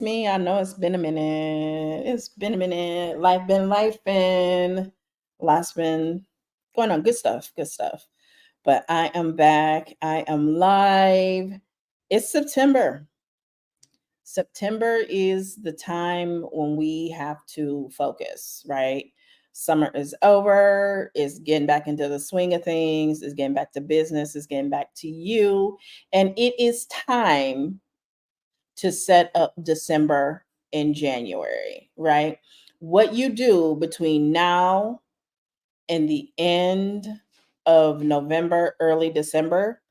Me, I know it's been a minute. It's been a minute. Life been life and life's been going on. Good stuff. Good stuff. But I am back. I am live. It's September. September is the time when we have to focus, right? Summer is over, it's getting back into the swing of things, it's getting back to business, it's getting back to you. And it is time to set up December and January, right? What you do between now and the end of November, early December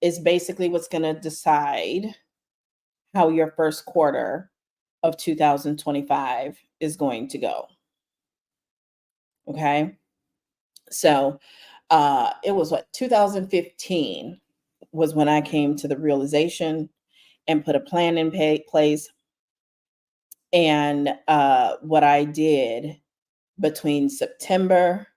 is basically what's going to decide how your first quarter of 2025 is going to go. Okay. So it was what 2015 was when I came to the realization and put a plan in place. And what I did between September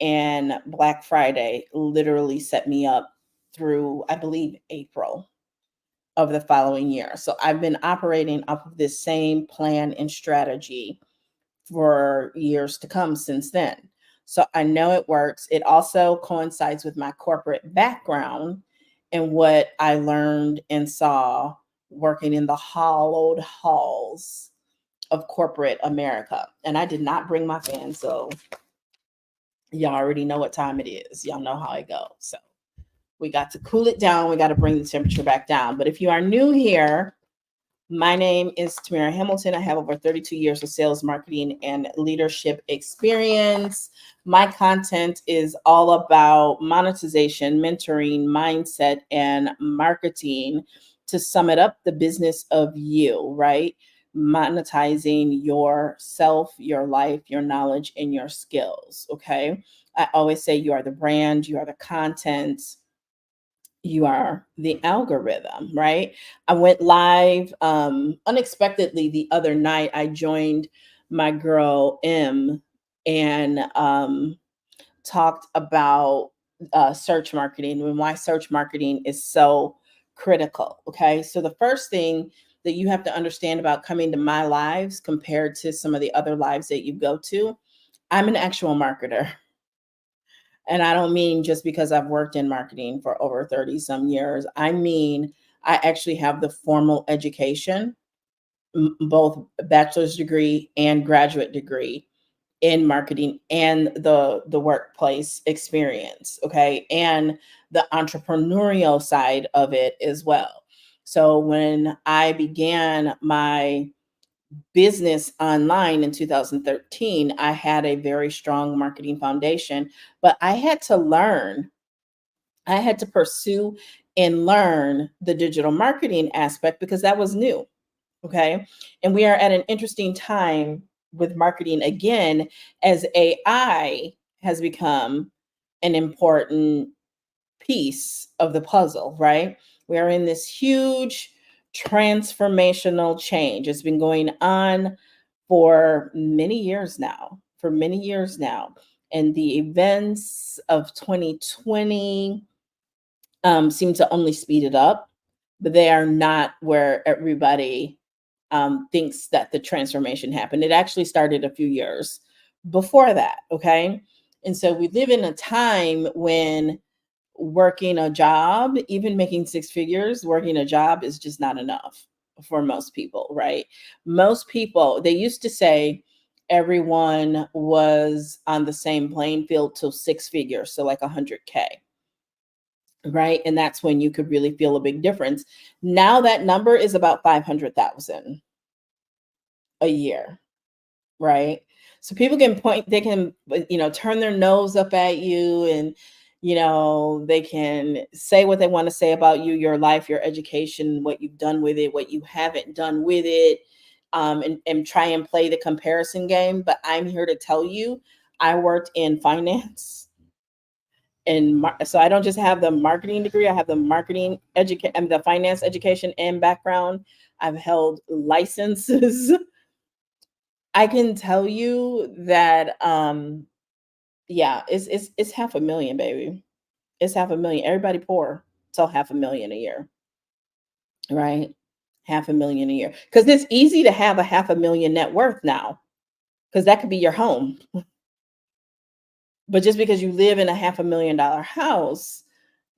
and Black Friday literally set me up through, I believe, April of the following year. So I've been operating off of this same plan and strategy for years to come since then. So I know it works. It also coincides with my corporate background and what I learned and saw working in the hollowed halls of corporate America. And I did not bring my fan, so y'all already know what time it is. Y'all know how it goes. So we got to cool it down. We got to bring the temperature back down. But if you are new here, my name is Tamara Hamilton. I have over 32 years of sales, marketing, and leadership experience. My content is all about monetization, mentoring, mindset, and marketing. To sum it up, the business of you, right? Monetizing yourself, your life, your knowledge, and your skills. Okay. I always say you are the brand, you are the content, you are the algorithm, right? I went live unexpectedly the other night. I joined my girl M and talked about search marketing and why search marketing is so critical. Okay. So, the first thing that you have to understand about coming to my lives compared to some of the other lives that you go to, I'm an actual marketer. And I don't mean just because I've worked in marketing for over 30 some years. I mean, I actually have the formal education, both bachelor's degree and graduate degree in marketing and the workplace experience, okay? And the entrepreneurial side of it as well. So when I began my business online in 2013, I had a very strong marketing foundation, but I had to pursue and learn the digital marketing aspect because that was new. Okay. And we are at an interesting time with marketing again as AI has become an important piece of the puzzle, right? We are in this huge transformational change. It's been going on for many years now, And the events of 2020 seem to only speed it up, but they are not where everybody thinks that the transformation happened. It actually started a few years before that. Okay. And so we live in a time when working a job, even making six figures, working a job is just not enough for most people, right? Most people, they used to say everyone was on the same playing field till six figures, so like 100K, right? And that's when you could really feel a big difference. Now that number is about 500,000 a year, right? So people can point, they can, turn their nose up at you and, they can say what they want to say about you, your life, your education, what you've done with it, what you haven't done with it, and try and play the comparison game. But I'm here to tell you, I worked in finance. And so I don't just have the marketing degree, I have the marketing education and the finance education and background. I've held licenses. I can tell you that yeah, it's half a million, baby. It's half a million. Everybody poor, so half a million a year, right? half a million a year. Because it's easy to have a half a million net worth now, because that could be your home. But just because you live in a half a million dollar house,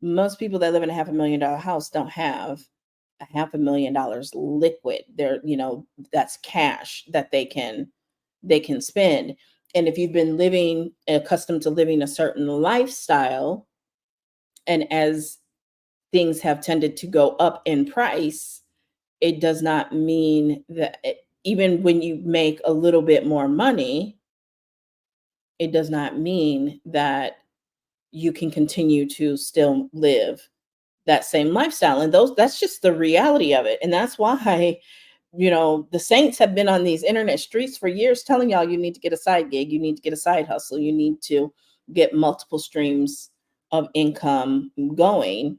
most people that live in a half a million dollar house don't have a half a million dollars liquid. They're, that's cash that they can spend. And if you've been living accustomed to living a certain lifestyle, and as things have tended to go up in price, it does not mean that even when you make a little bit more money, it does not mean that you can continue to still live that same lifestyle. And that's just the reality of it. And that's why, the saints have been on these internet streets for years telling y'all you need to get a side gig, you need to get a side hustle, you need to get multiple streams of income going.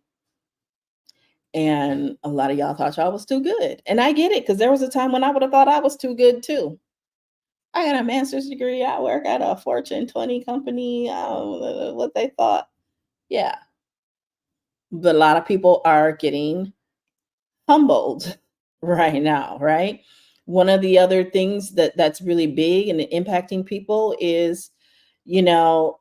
And a lot of y'all thought y'all was too good. And I get it, because there was a time when I would have thought I was too good too. I got a master's degree. I work at a Fortune 20 company. What they thought. Yeah. But a lot of people are getting humbled right now, right? One of the other things that's really big and impacting people is, you know,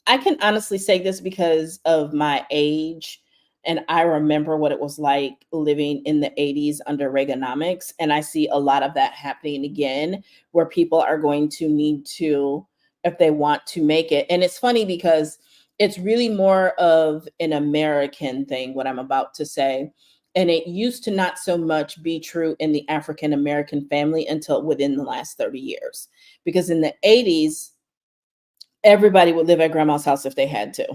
I can honestly say this because of my age, and I remember what it was like living in the 80s under Reaganomics, and I see a lot of that happening again, where people are going to need to, if they want to make it. And it's funny because it's really more of an American thing, what I'm about to say. And it used to not so much be true in the African American family until within the last 30 years. Because in the 80s, everybody would live at grandma's house if they had to.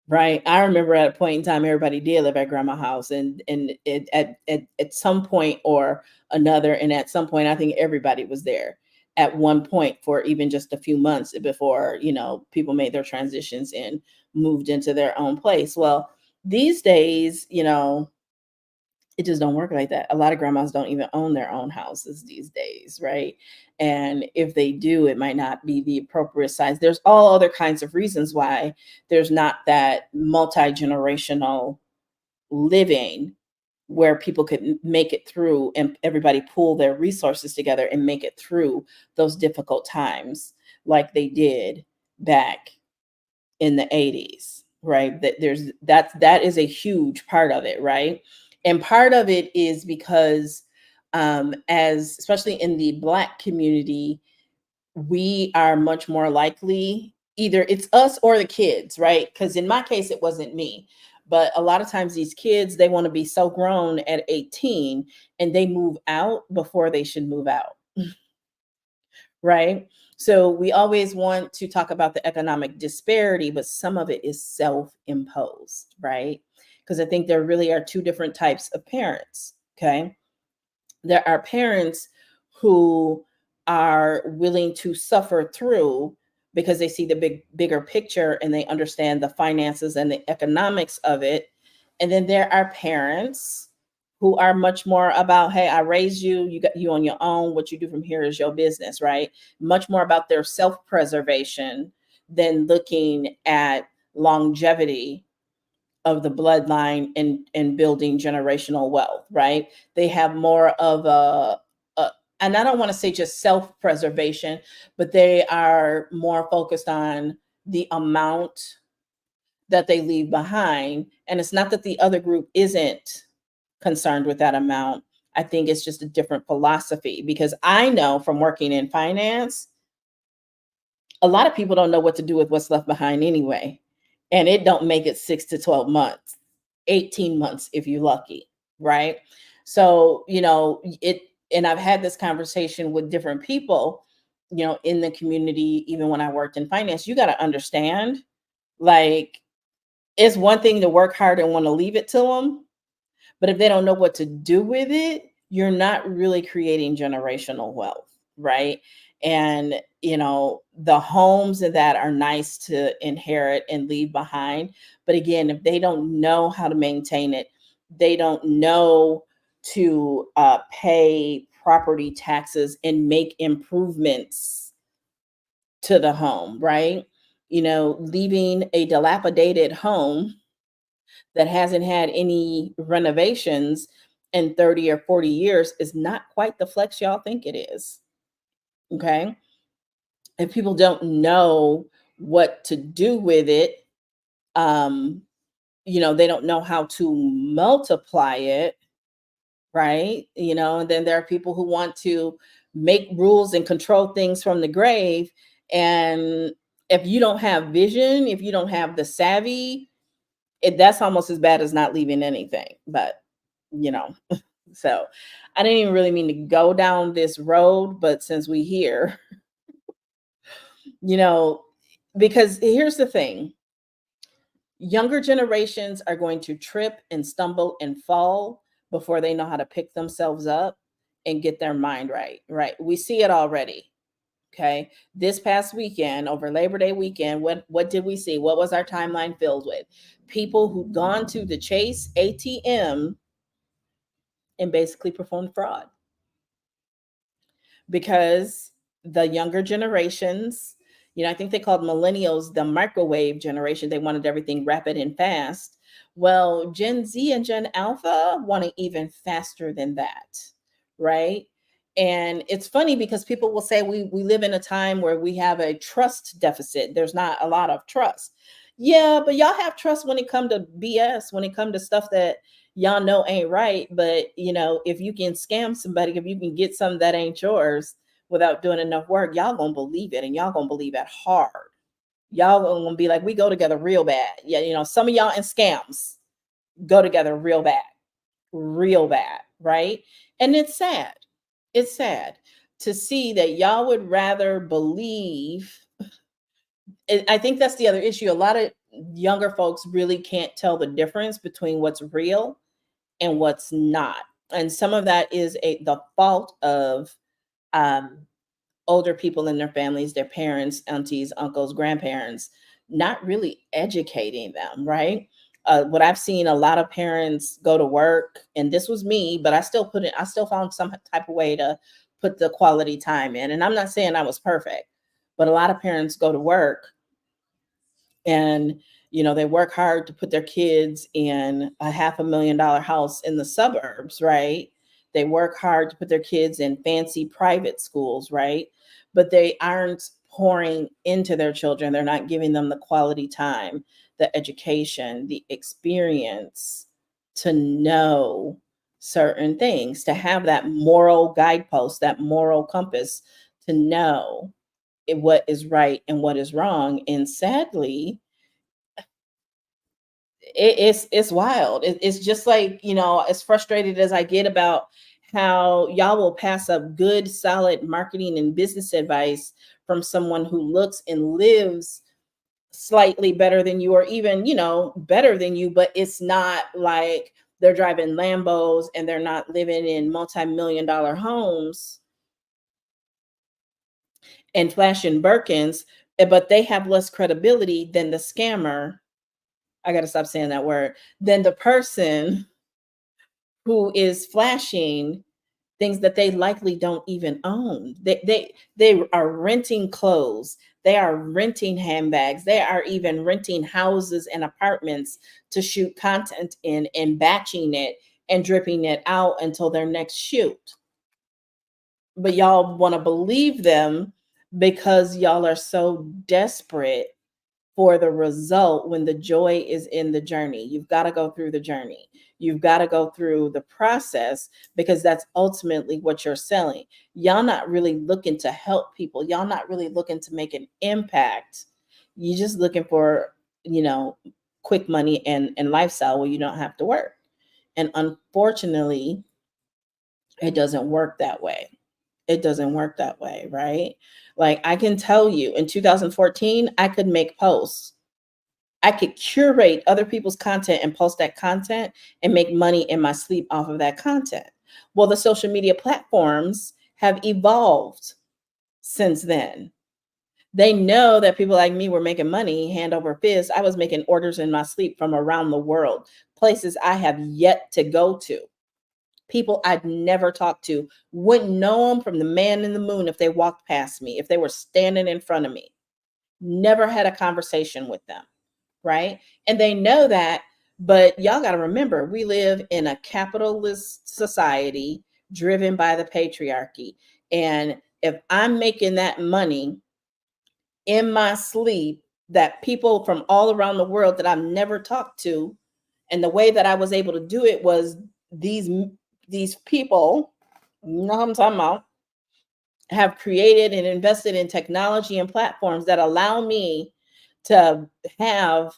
Right. I remember at a point in time, everybody did live at grandma's house, and at some point or another. And at some point, I think everybody was there at one point for even just a few months before, people made their transitions and moved into their own place. Well, these days, it just don't work like that. A lot of grandmas don't even own their own houses these days, right? And if they do, it might not be the appropriate size. There's all other kinds of reasons why there's not that multi-generational living where people could make it through, and everybody pool their resources together and make it through those difficult times like they did back in the 80s, right? That is a huge part of it, right? And part of it is because, as especially in the Black community, we are much more likely, either it's us or the kids, right? Because in my case it wasn't me, but a lot of times these kids, they want to be so grown at 18, and they move out before they should move out. Right? So we always want to talk about the economic disparity, but some of it is self-imposed, right? Because I think there really are two different types of parents. Okay. There are parents who are willing to suffer through because they see the bigger picture, and they understand the finances and the economics of it. And then there are parents who are much more about, hey, I raised you, you got you on your own. What you do from here is your business, right? Much more about their self-preservation than looking at longevity of the bloodline and building generational wealth, right? They have more of a, and I don't want to say just self-preservation, but they are more focused on the amount that they leave behind. And it's not that the other group isn't concerned with that amount. I think it's just a different philosophy, because I know from working in finance, a lot of people don't know what to do with what's left behind anyway. And it don't make it 6 to 12 months, 18 months if you're lucky, right? So, and I've had this conversation with different people, in the community, even when I worked in finance. You got to understand, like, it's one thing to work hard and want to leave it to them, but if they don't know what to do with it, you're not really creating generational wealth, right? And, the homes that are nice to inherit and leave behind. But again, if they don't know how to maintain it, they don't know to pay property taxes and make improvements to the home, right? Leaving a dilapidated home that hasn't had any renovations in 30 or 40 years is not quite the flex y'all think it is. Okay. If people don't know what to do with it, um, they don't know how to multiply it, right? And then there are people who want to make rules and control things from the grave. And if you don't have vision, if you don't have the savvy, that's almost as bad as not leaving anything. But, you know, so I didn't even really mean to go down this road, but since we here, you know, because here's the thing. Younger generations are going to trip and stumble and fall before they know how to pick themselves up and get their mind right. Right. We see it already. Okay. This past weekend, over Labor Day weekend, what did we see? What was our timeline filled with? People who'd gone to the Chase ATM and basically performed fraud because the younger generations, I think they called millennials the microwave generation. They wanted everything rapid and fast. Well, Gen Z and Gen Alpha want it even faster than that, right? And it's funny because people will say we live in a time where we have a trust deficit. There's not a lot of trust. Yeah, but y'all have trust when it come to BS, when it come to stuff that y'all know ain't right. But if you can scam somebody, if you can get something that ain't yours without doing enough work, y'all gonna believe it, and y'all gonna believe it hard. Y'all gonna be like, we go together real bad. Yeah, some of y'all in scams go together real bad, right? And it's sad. It's sad to see that y'all would rather believe. I think that's the other issue. A lot of younger folks really can't tell the difference between what's real and what's not. And some of that is the fault of um, older people in their families, their parents, aunties, uncles, grandparents, not really educating them, right? What I've seen a lot of parents go to work, and this was me, but I still found some type of way to put the quality time in. And I'm not saying I was perfect, but a lot of parents go to work and they work hard to put their kids in a $500,000 house in the suburbs, right? They work hard to put their kids in fancy private schools, right? But they aren't pouring into their children. They're not giving them the quality time, the education, the experience to know certain things, to have that moral guidepost, that moral compass, to know what is right and what is wrong. And sadly, it's wild. It's just like, as frustrated as I get about how y'all will pass up good, solid marketing and business advice from someone who looks and lives slightly better than you, or even, better than you, but it's not like they're driving Lambos and they're not living in multi-million-dollar homes and flashing Birkins, but they have less credibility than the scammer. I got to stop saying that word. Than the person who is flashing things that they likely don't even own. They are renting clothes. They are renting handbags. They are even renting houses and apartments to shoot content in and batching it and dripping it out until their next shoot. But y'all want to believe them because y'all are so desperate for the result when the joy is in the journey. You've got to go through the journey. You've got to go through the process because that's ultimately what you're selling. Y'all not really looking to help people. Y'all not really looking to make an impact. You're just looking for, quick money and lifestyle where you don't have to work. And unfortunately, it doesn't work that way. It doesn't work that way, right? Like I can tell you in 2014, I could make posts. I could curate other people's content and post that content and make money in my sleep off of that content. Well, the social media platforms have evolved since then. They know that people like me were making money hand over fist. I was making orders in my sleep from around the world, places I have yet to go to. People I'd never talked to, wouldn't know them from the man in the moon if they walked past me, if they were standing in front of me. Never had a conversation with them, right? And they know that But y'all got to remember, we live in a capitalist society driven by the patriarchy. And if I'm making that money in my sleep, that people from all around the world that I've never talked to, and the way that I was able to do it was these these people, you know what I'm talking about, have created and invested in technology and platforms that allow me to have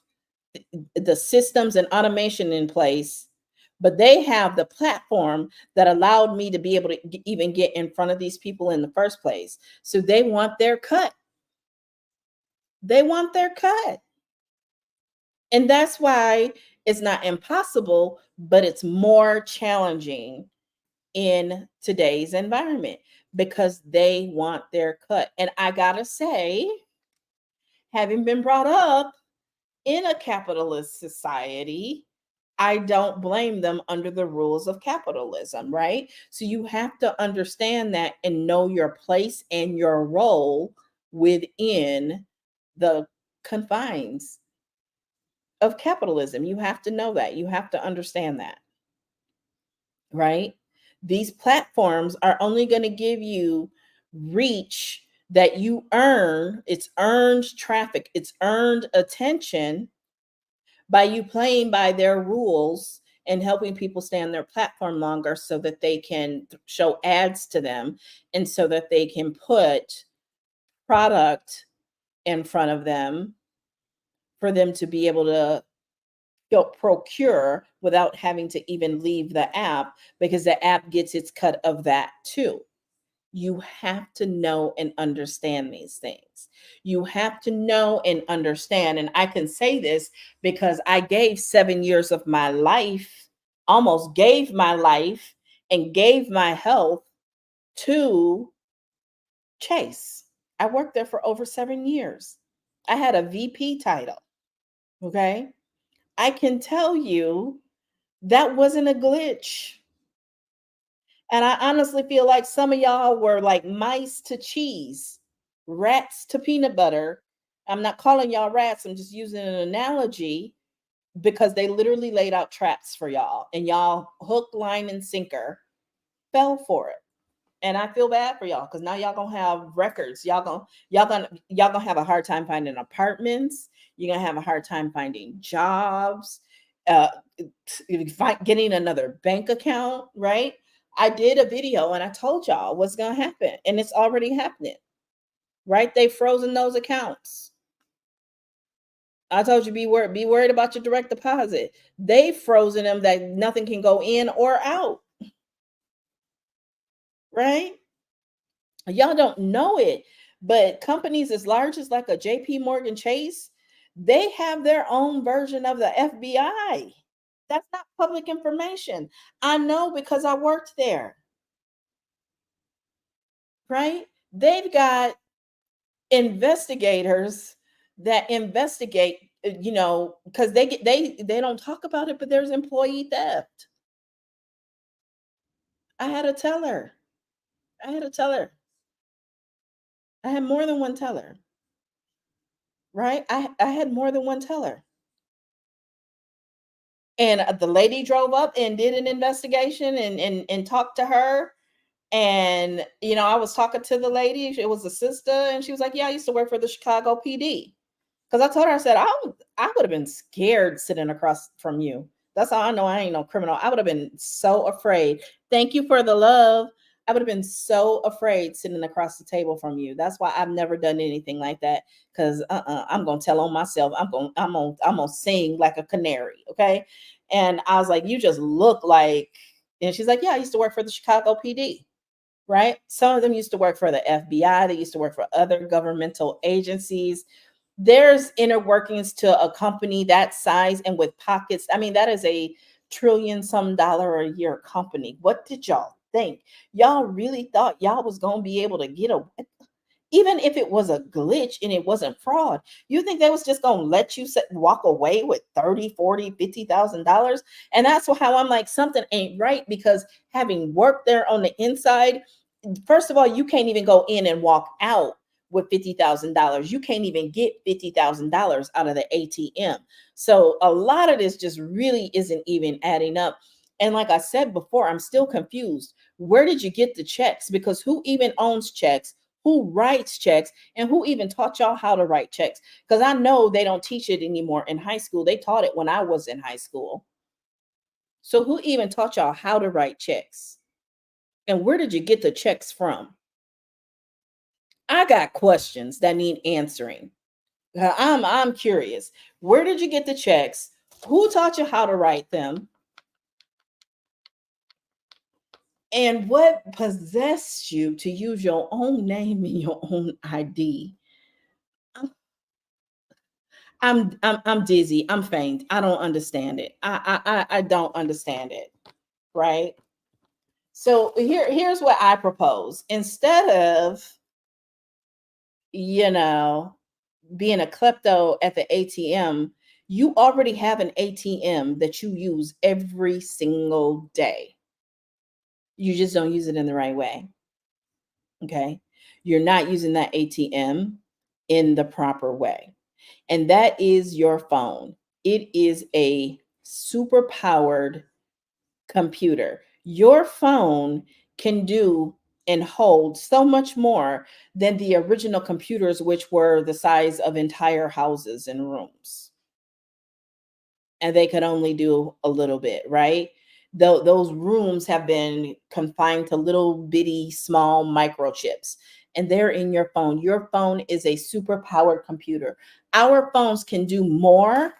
the systems and automation in place, but they have the platform that allowed me to be able to even get in front of these people in the first place. So they want their cut. They want their cut. And that's why it's not impossible, but it's more challenging in today's environment because they want their cut. And I gotta say, having been brought up in a capitalist society, I don't blame them under the rules of capitalism, right? So you have to understand that and know your place and your role within the confines of capitalism. You have to know that. You have to understand that, right? These platforms are only going to give you reach that you earn. It's earned traffic, it's earned attention by you playing by their rules and helping people stay on their platform longer so that they can show ads to them and so that they can put product in front of them for them to be able to procure without having to even leave the app, because the app gets its cut of that too. You have to know and understand these things. You have to know and understand. And I can say this because I gave 7 years of my life, almost gave my life and gave my health to Chase. I worked there for over 7 years. I had a VP title. Okay. I can tell you that wasn't a glitch. And I honestly feel like some of y'all were like mice to cheese, rats to peanut butter. I'm not calling y'all rats, I'm just using an analogy because they literally laid out traps for y'all and y'all hook, line, and sinker fell for it. And I feel bad for y'all because now y'all gonna have records. Y'all gonna have a hard time finding apartments. You're gonna have a hard time finding jobs, uh, getting another bank account. Right? I did a video and I told y'all what's gonna happen, and it's already happening. Right? They frozen those accounts. I told you be worried about your direct deposit. They frozen them that nothing can go in or out. Right? Y'all don't know it, but companies as large as like a JP Morgan Chase, they have their own version of the FBI. That's not public information. I know because I worked there, right? They've got investigators that investigate, because they don't talk about it, but there's employee theft. I had a teller. I had a teller. I had more than one teller, right? I had more than one teller. And the lady drove up and did an investigation and talked to her. And I was talking to the lady. It was a sister, and she was like, "Yeah, I used to work for the Chicago PD." Because I told her, I said, I would have been scared sitting across from you. That's how I know I ain't no criminal. I would have been so afraid. Thank you for the love. I would have been so afraid sitting across the table from you. That's why I've never done anything like that. Because I'm gonna tell on myself. I'm gonna sing like a canary. Okay. And I was like, you just look like. And she's like, yeah, I used to work for the Chicago PD. Right. Some of them used to work for the FBI. They used to work for other governmental agencies. There's inner workings to a company that size and with pockets. I mean, that is a trillion some dollar a year company. What did y'all think? Y'all really thought y'all was going to be able to get a, even if it was a glitch and it wasn't fraud, you think they was just going to let you walk away with 30, 40, $50,000? And that's how I'm like, something ain't right, because having worked there on the inside, first of all, you can't even go in and walk out with $50,000. You can't even get $50,000 out of the ATM. So a lot of this just really isn't even adding up. And like I said before, I'm still confused. Where did you get the checks? Because who even owns checks? Who writes checks? And who even taught y'all how to write checks? Because I know they don't teach it anymore in high school. They taught it when I was in high school. So who even taught y'all how to write checks? And where did you get the checks from? I got questions that need answering. I'm curious. Where did you get the checks? Who taught you how to write them? And what possessed you to use your own name and your own ID? I'm dizzy. I'm faint. I don't understand it. I don't understand it. Right. So here's what I propose. Instead of, you know, being a klepto at the ATM, you already have an ATM that you use every single day. You just don't use it in the right way. Okay. You're not using that ATM in the proper way. And that is your phone. It is a super powered computer. Your phone can do and hold so much more than the original computers, which were the size of entire houses and rooms. And they could only do a little bit, right? Those rooms have been confined to little bitty small microchips, and they're in your phone. Your phone is a super powered computer. Our phones can do more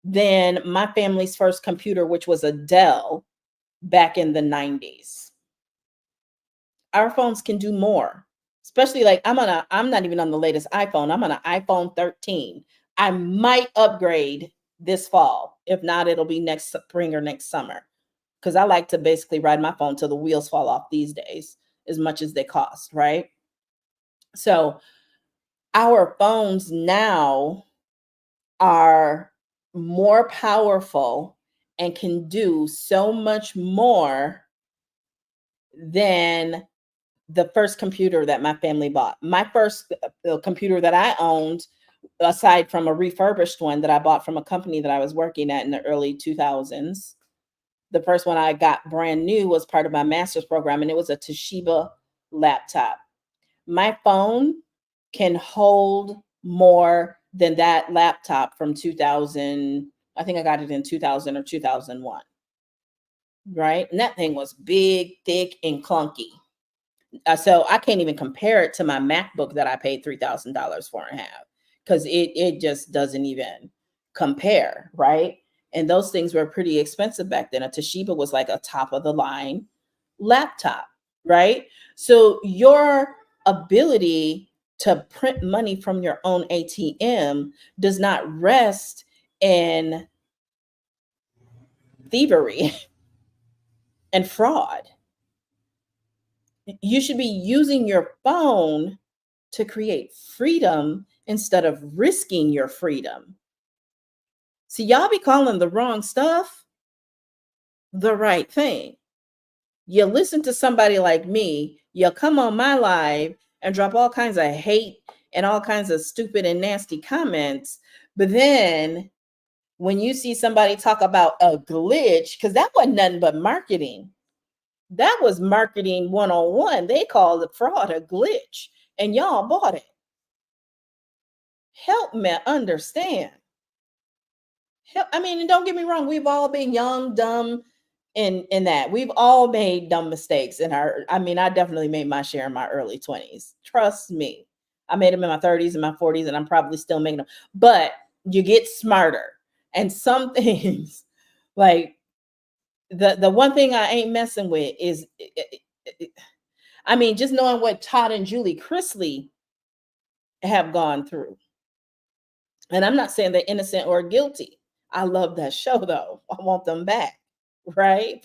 than my family's first computer, which was a Dell back in the 90s. Our phones can do more. Especially like I'm not even on the latest iPhone. I'm on an iPhone 13. I might upgrade this fall. If not, it'll be next spring or next summer. Because I like to basically ride my phone till the wheels fall off these days, as much as they cost, right? So our phones now are more powerful and can do so much more than the first computer that my family bought. My first computer that I owned, aside from a refurbished one that I bought from a company that I was working at in the early 2000s, the first one I got brand new was part of my master's program, and it was a Toshiba laptop. My phone can hold more than that laptop from 2000. I think I got it in 2000 or 2001. Right. And that thing was big, thick, and clunky. So I can't even compare it to my MacBook that I paid $3,000 for and have, because it just doesn't even compare, right? And those things were pretty expensive back then. A Toshiba was like a top of the line laptop, right? So your ability to print money from your own ATM does not rest in thievery and fraud. You should be using your phone to create freedom instead of risking your freedom. See, y'all be calling the wrong stuff the right thing. You listen to somebody like me, you'll come on my live and drop all kinds of hate and all kinds of stupid and nasty comments. But then when you see somebody talk about a glitch, because that wasn't nothing but marketing. That was marketing 101. They called it fraud a glitch, and y'all bought it. Help me understand. I mean, and don't get me wrong, we've all been young, dumb, in that. We've all made dumb mistakes in our, I mean, I definitely made my share in my early 20s. Trust me. I made them in my 30s and my 40s, and I'm probably still making them. But you get smarter. And some things, like the one thing I ain't messing with is, I mean, just knowing what Todd and Julie Chrisley have gone through. And I'm not saying they're innocent or guilty. I love that show though. I want them back, right?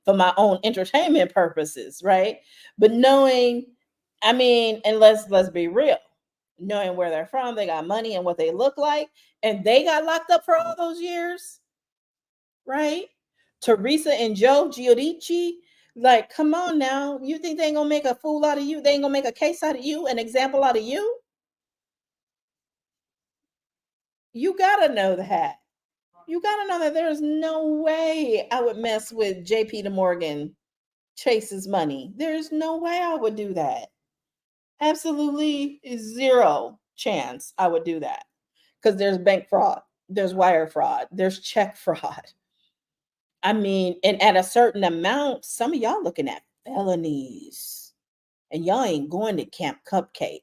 For my own entertainment purposes, right? But knowing, I mean, and let's be real, knowing where they're from, they got money and what they look like, and they got locked up for all those years, right? Teresa and Joe Giudice, Like, come on now. You think they ain't gonna make a fool out of you? They ain't gonna make a case out of you, an example out of you? You gotta know that. You gotta know that there's no way I would mess with JP de Morgan Chase's money. There's no way I would do that. Absolutely zero chance I would do that. Because there's bank fraud, there's wire fraud, there's check fraud. I mean, and at a certain amount, some of y'all looking at felonies and y'all ain't going to Camp Cupcake.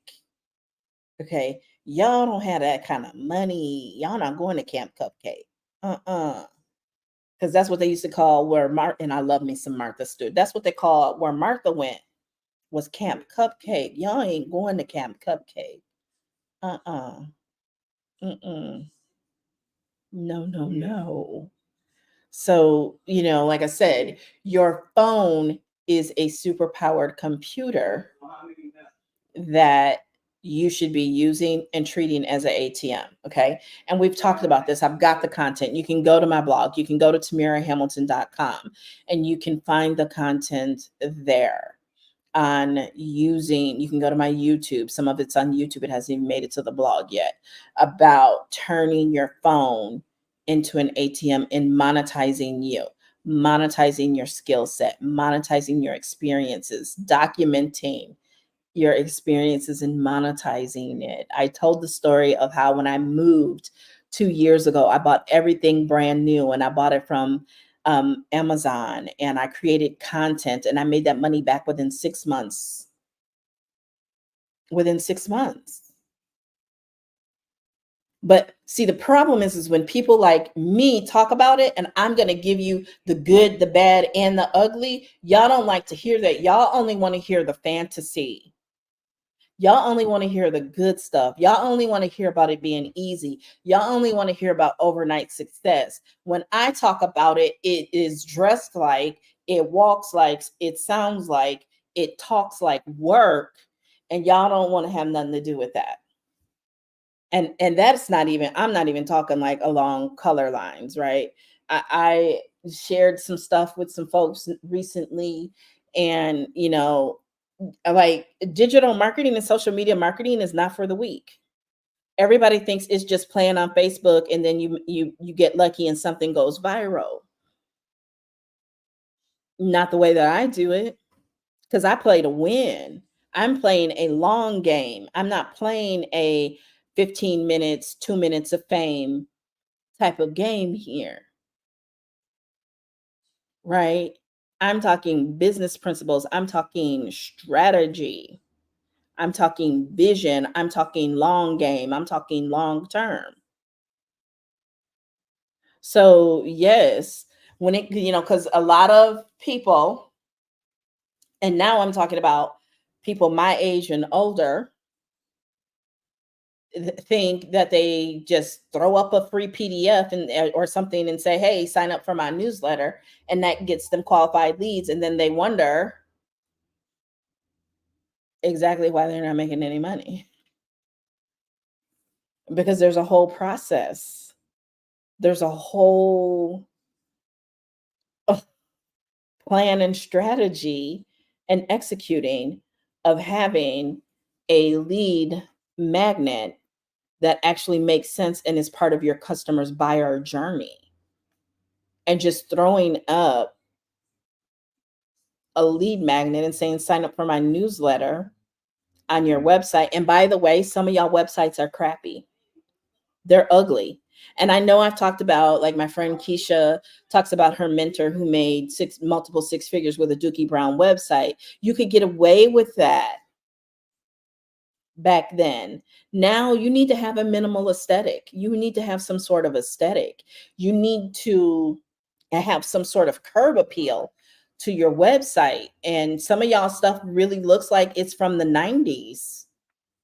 Okay. Y'all don't have that kind of money. Y'all not going to Camp Cupcake. Because that's what they used to call where Martha, and I love me some Martha Stewart. That's what they call where Martha went was Camp Cupcake. Y'all ain't going to Camp Cupcake. Uh-uh. Mm-mm. No, no, no. So, like I said, your phone is a super powered computer that you should be using and treating as an ATM. Okay. And we've talked about this. I've got the content. You can go to my blog. You can go to tamirahamilton.com and you can find the content there on using, you can go to my YouTube. Some of it's on YouTube. It hasn't even made it to the blog yet, about turning your phone into an ATM and monetizing you, monetizing your skill set, monetizing your experiences, documenting your experiences and monetizing it. I told the story of how when I moved 2 years ago, I bought everything brand new and I bought it from Amazon, and I created content and I made that money back within 6 months. Within 6 months. But see, the problem is when people like me talk about it and I'm going to give you the good, the bad, and the ugly, y'all don't like to hear that. Y'all only want to hear the fantasy. Y'all only want to hear the good stuff. Y'all only want to hear about it being easy. Y'all only want to hear about overnight success. When I talk about it, it is dressed like, it walks like, it sounds like, it talks like work, and y'all don't want to have nothing to do with that. And that's not even, I'm not even talking like along color lines, right? I shared some stuff with some folks recently, and like digital marketing and social media marketing is not for the weak. Everybody thinks it's just playing on Facebook and then you get lucky and something goes viral. Not the way that I do it, because I play to win. I'm playing a long game. I'm not playing a 15 minutes, 2 minutes of fame type of game here, right? I'm talking business principles. I'm talking strategy. I'm talking vision. I'm talking long game. I'm talking long term. So, yes, when because a lot of people, and now I'm talking about people my age and older, think that they just throw up a free PDF and or something and say, "Hey, sign up for my newsletter," and that gets them qualified leads, and then they wonder exactly why they're not making any money, because there's a whole process. There's a whole plan and strategy and executing of having a lead magnet that actually makes sense and is part of your customer's buyer journey. And just throwing up a lead magnet and saying, sign up for my newsletter on your website. And by the way, some of y'all websites are crappy. They're ugly. And I know I've talked about, like my friend Keisha talks about her mentor who made multiple six figures with a Dookie Brown website. You could get away with that back then. Now you need to have a minimal aesthetic. You need to have some sort of aesthetic. You need to have some sort of curb appeal to your website. And some of y'all stuff really looks like it's from the 90s,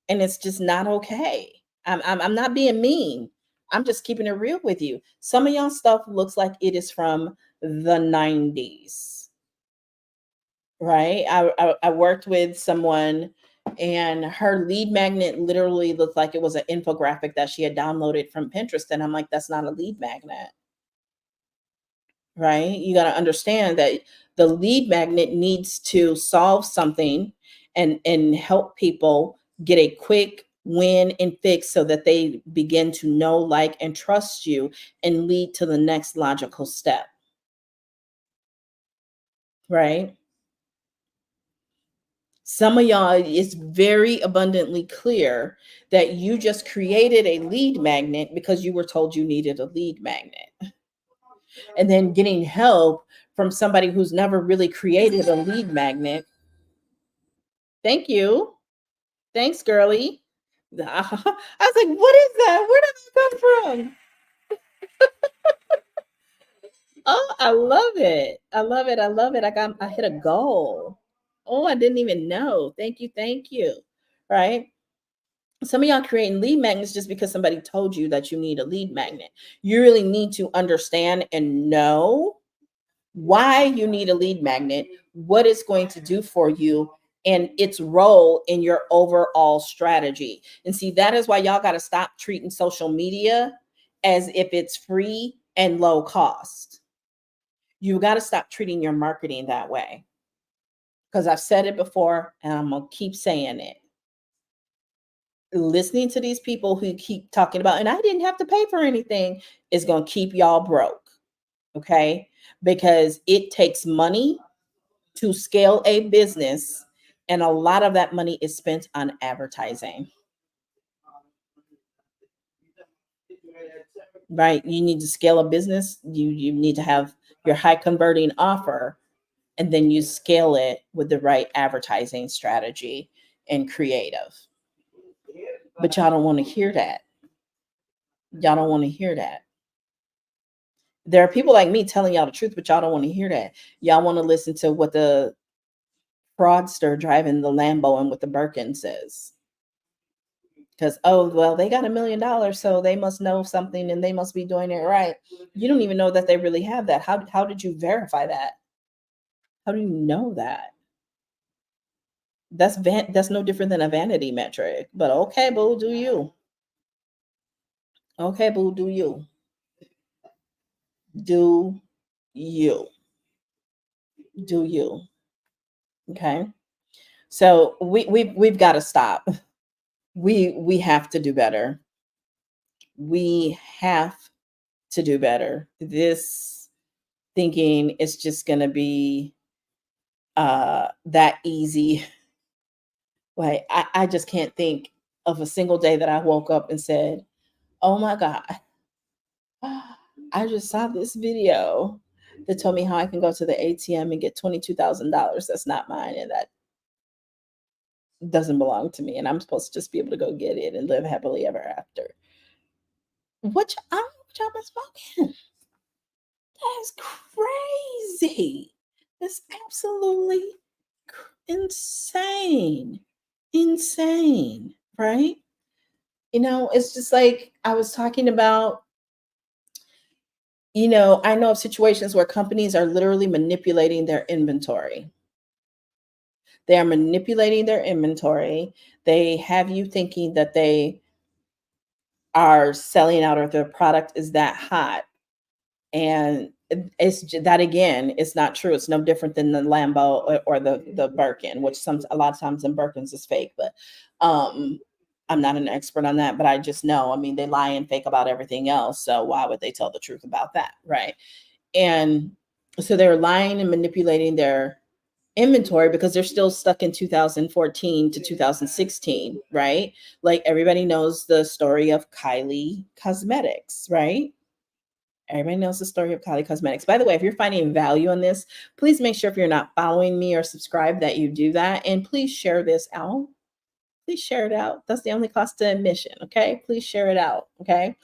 and it's just not okay. I'm not being mean. I'm just keeping it real with you. Some of y'all stuff looks like it is from the 90s, right? I worked with someone, and her lead magnet literally looked like it was an infographic that she had downloaded from Pinterest. And I'm like, that's not a lead magnet, right? You got to understand that the lead magnet needs to solve something and help people get a quick win and fix so that they begin to know, like, and trust you and lead to the next logical step, right? Some of y'all, it's very abundantly clear that you just created a lead magnet because you were told you needed a lead magnet. And then getting help from somebody who's never really created a lead magnet. Thank you. Thanks, girly. I was like, what is that? Where did that come from? Oh, I love it. I love it. I love it. I hit a goal. Oh, I didn't even know. Thank you. Thank you. Right. Some of y'all creating lead magnets just because somebody told you that you need a lead magnet. You really need to understand and know why you need a lead magnet, what it's going to do for you, and its role in your overall strategy. And see, that is why y'all got to stop treating social media as if it's free and low cost. You got to stop treating your marketing that way. Because I've said it before and I'm going to keep saying it. Listening to these people who keep talking about, and I didn't have to pay for anything, is going to keep y'all broke. Okay. Because it takes money to scale a business, and a lot of that money is spent on advertising. Right? You need to scale a business, you need to have your high converting offer, and then you scale it with the right advertising strategy and creative. But y'all don't want to hear that. Y'all don't want to hear that. There are people like me telling y'all the truth, but y'all don't want to hear that. Y'all want to listen to what the fraudster driving the Lambo and what the Birkin says. Because, oh, well, they got $1 million, so they must know something and they must be doing it right. You don't even know that they really have that. How did you verify that? How do you know that? That's no different than a vanity metric. But okay, boo, do you? Okay, boo, do you? Do you? Do you? Okay. So we've got to stop. We have to do better. We have to do better. This thinking is just going to be that easy. Like, I just can't think of a single day that I woke up and said, oh my God, I just saw this video that told me how I can go to the ATM and get $22,000 that's not mine and that doesn't belong to me, and I'm supposed to just be able to go get it and live happily ever after. What y'all been smoking? That's crazy. That's absolutely insane. Insane, right? It's just like I was talking about, I know of situations where companies are literally manipulating their inventory. They are manipulating their inventory. They have you thinking that they are selling out or their product is that hot. And that again, it's not true. It's no different than the Lambo or the Birkin, which a lot of times in Birkins is fake. But I'm not an expert on that, but I just know. I mean, they lie and fake about everything else. So why would they tell the truth about that, right? And so they're lying and manipulating their inventory because they're still stuck in 2014 to 2016, right? Like everybody knows the story of Kylie Cosmetics, right? Everybody knows the story of Kylie Cosmetics. By the way, if you're finding value in this, please make sure if you're not following me or subscribed that you do that. And please share this out. Please share it out. That's the only cost to admission. Okay. Please share it out. Okay.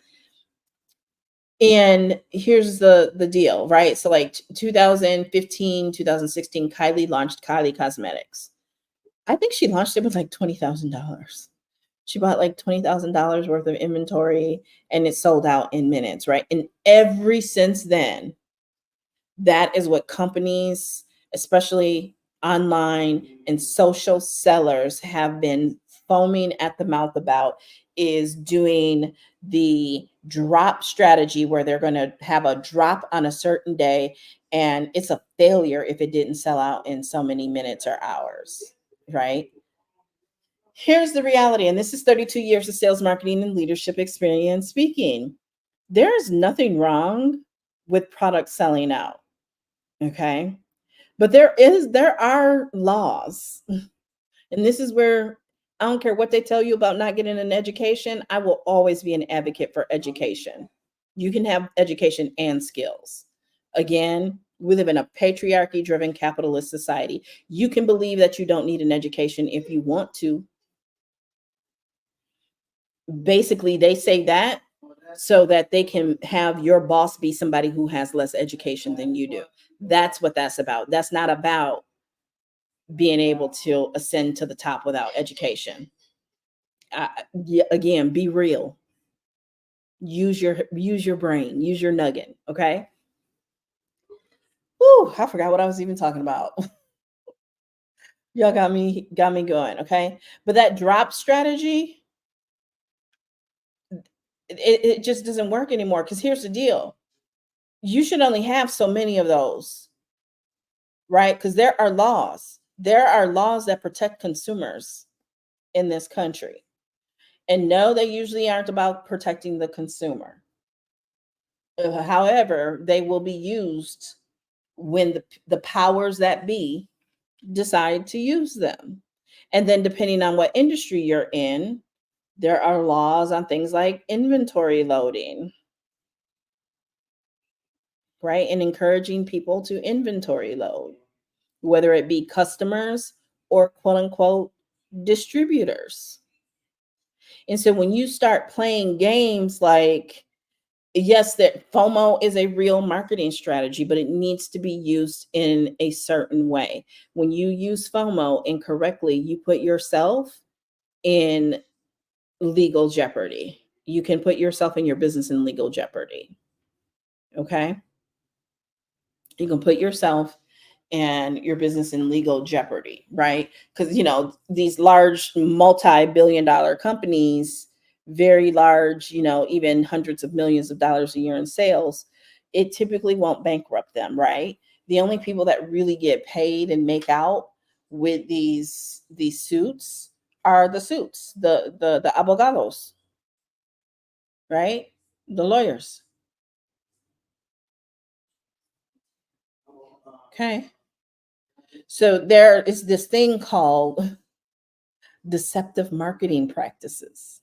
And here's the deal, right? So like 2015, 2016, Kylie launched Kylie Cosmetics. I think she launched it with like $20,000. She bought like $20,000 worth of inventory and it sold out in minutes, right? And every since then, that is what companies, especially online and social sellers, have been foaming at the mouth about is doing the drop strategy where they're going to have a drop on a certain day, and it's a failure if it didn't sell out in so many minutes or hours, right? Here's the reality, and this is 32 years of sales, marketing, and leadership experience speaking. There is nothing wrong with product selling out, okay? But there are laws. And this is where I don't care what they tell you about not getting an education, I will always be an advocate for education. You can have education and skills. Again, we live in a patriarchy driven capitalist society. You can believe that you don't need an education if you want to. Basically, they say that so that they can have your boss be somebody who has less education than you do. That's what that's about. That's not about being able to ascend to the top without education. Yeah, again, be real. Use your brain, use your nugget. Okay. Whew, I forgot what I was even talking about. Y'all got me going. Okay. But that drop strategy, it just doesn't work anymore. Because here's the deal. You should only have so many of those, right? Because there are laws. There are laws that protect consumers in this country. And no, they usually aren't about protecting the consumer. However, they will be used when the powers that be decide to use them. And then, depending on what industry you're in, there are laws on things like inventory loading, right? And encouraging people to inventory load, whether it be customers or quote unquote distributors. And so, when you start playing games like, yes, that FOMO is a real marketing strategy, but it needs to be used in a certain way. When you use FOMO incorrectly, you put yourself in legal jeopardy. You can put yourself and your business in legal jeopardy. Okay. You can put yourself and your business in legal jeopardy, right? Because, these large multi-billion dollar companies, very large, even hundreds of millions of dollars a year in sales, it typically won't bankrupt them, right? The only people that really get paid and make out with these suits are the suits, the abogados, right? The lawyers. Okay. So there is this thing called deceptive marketing practices,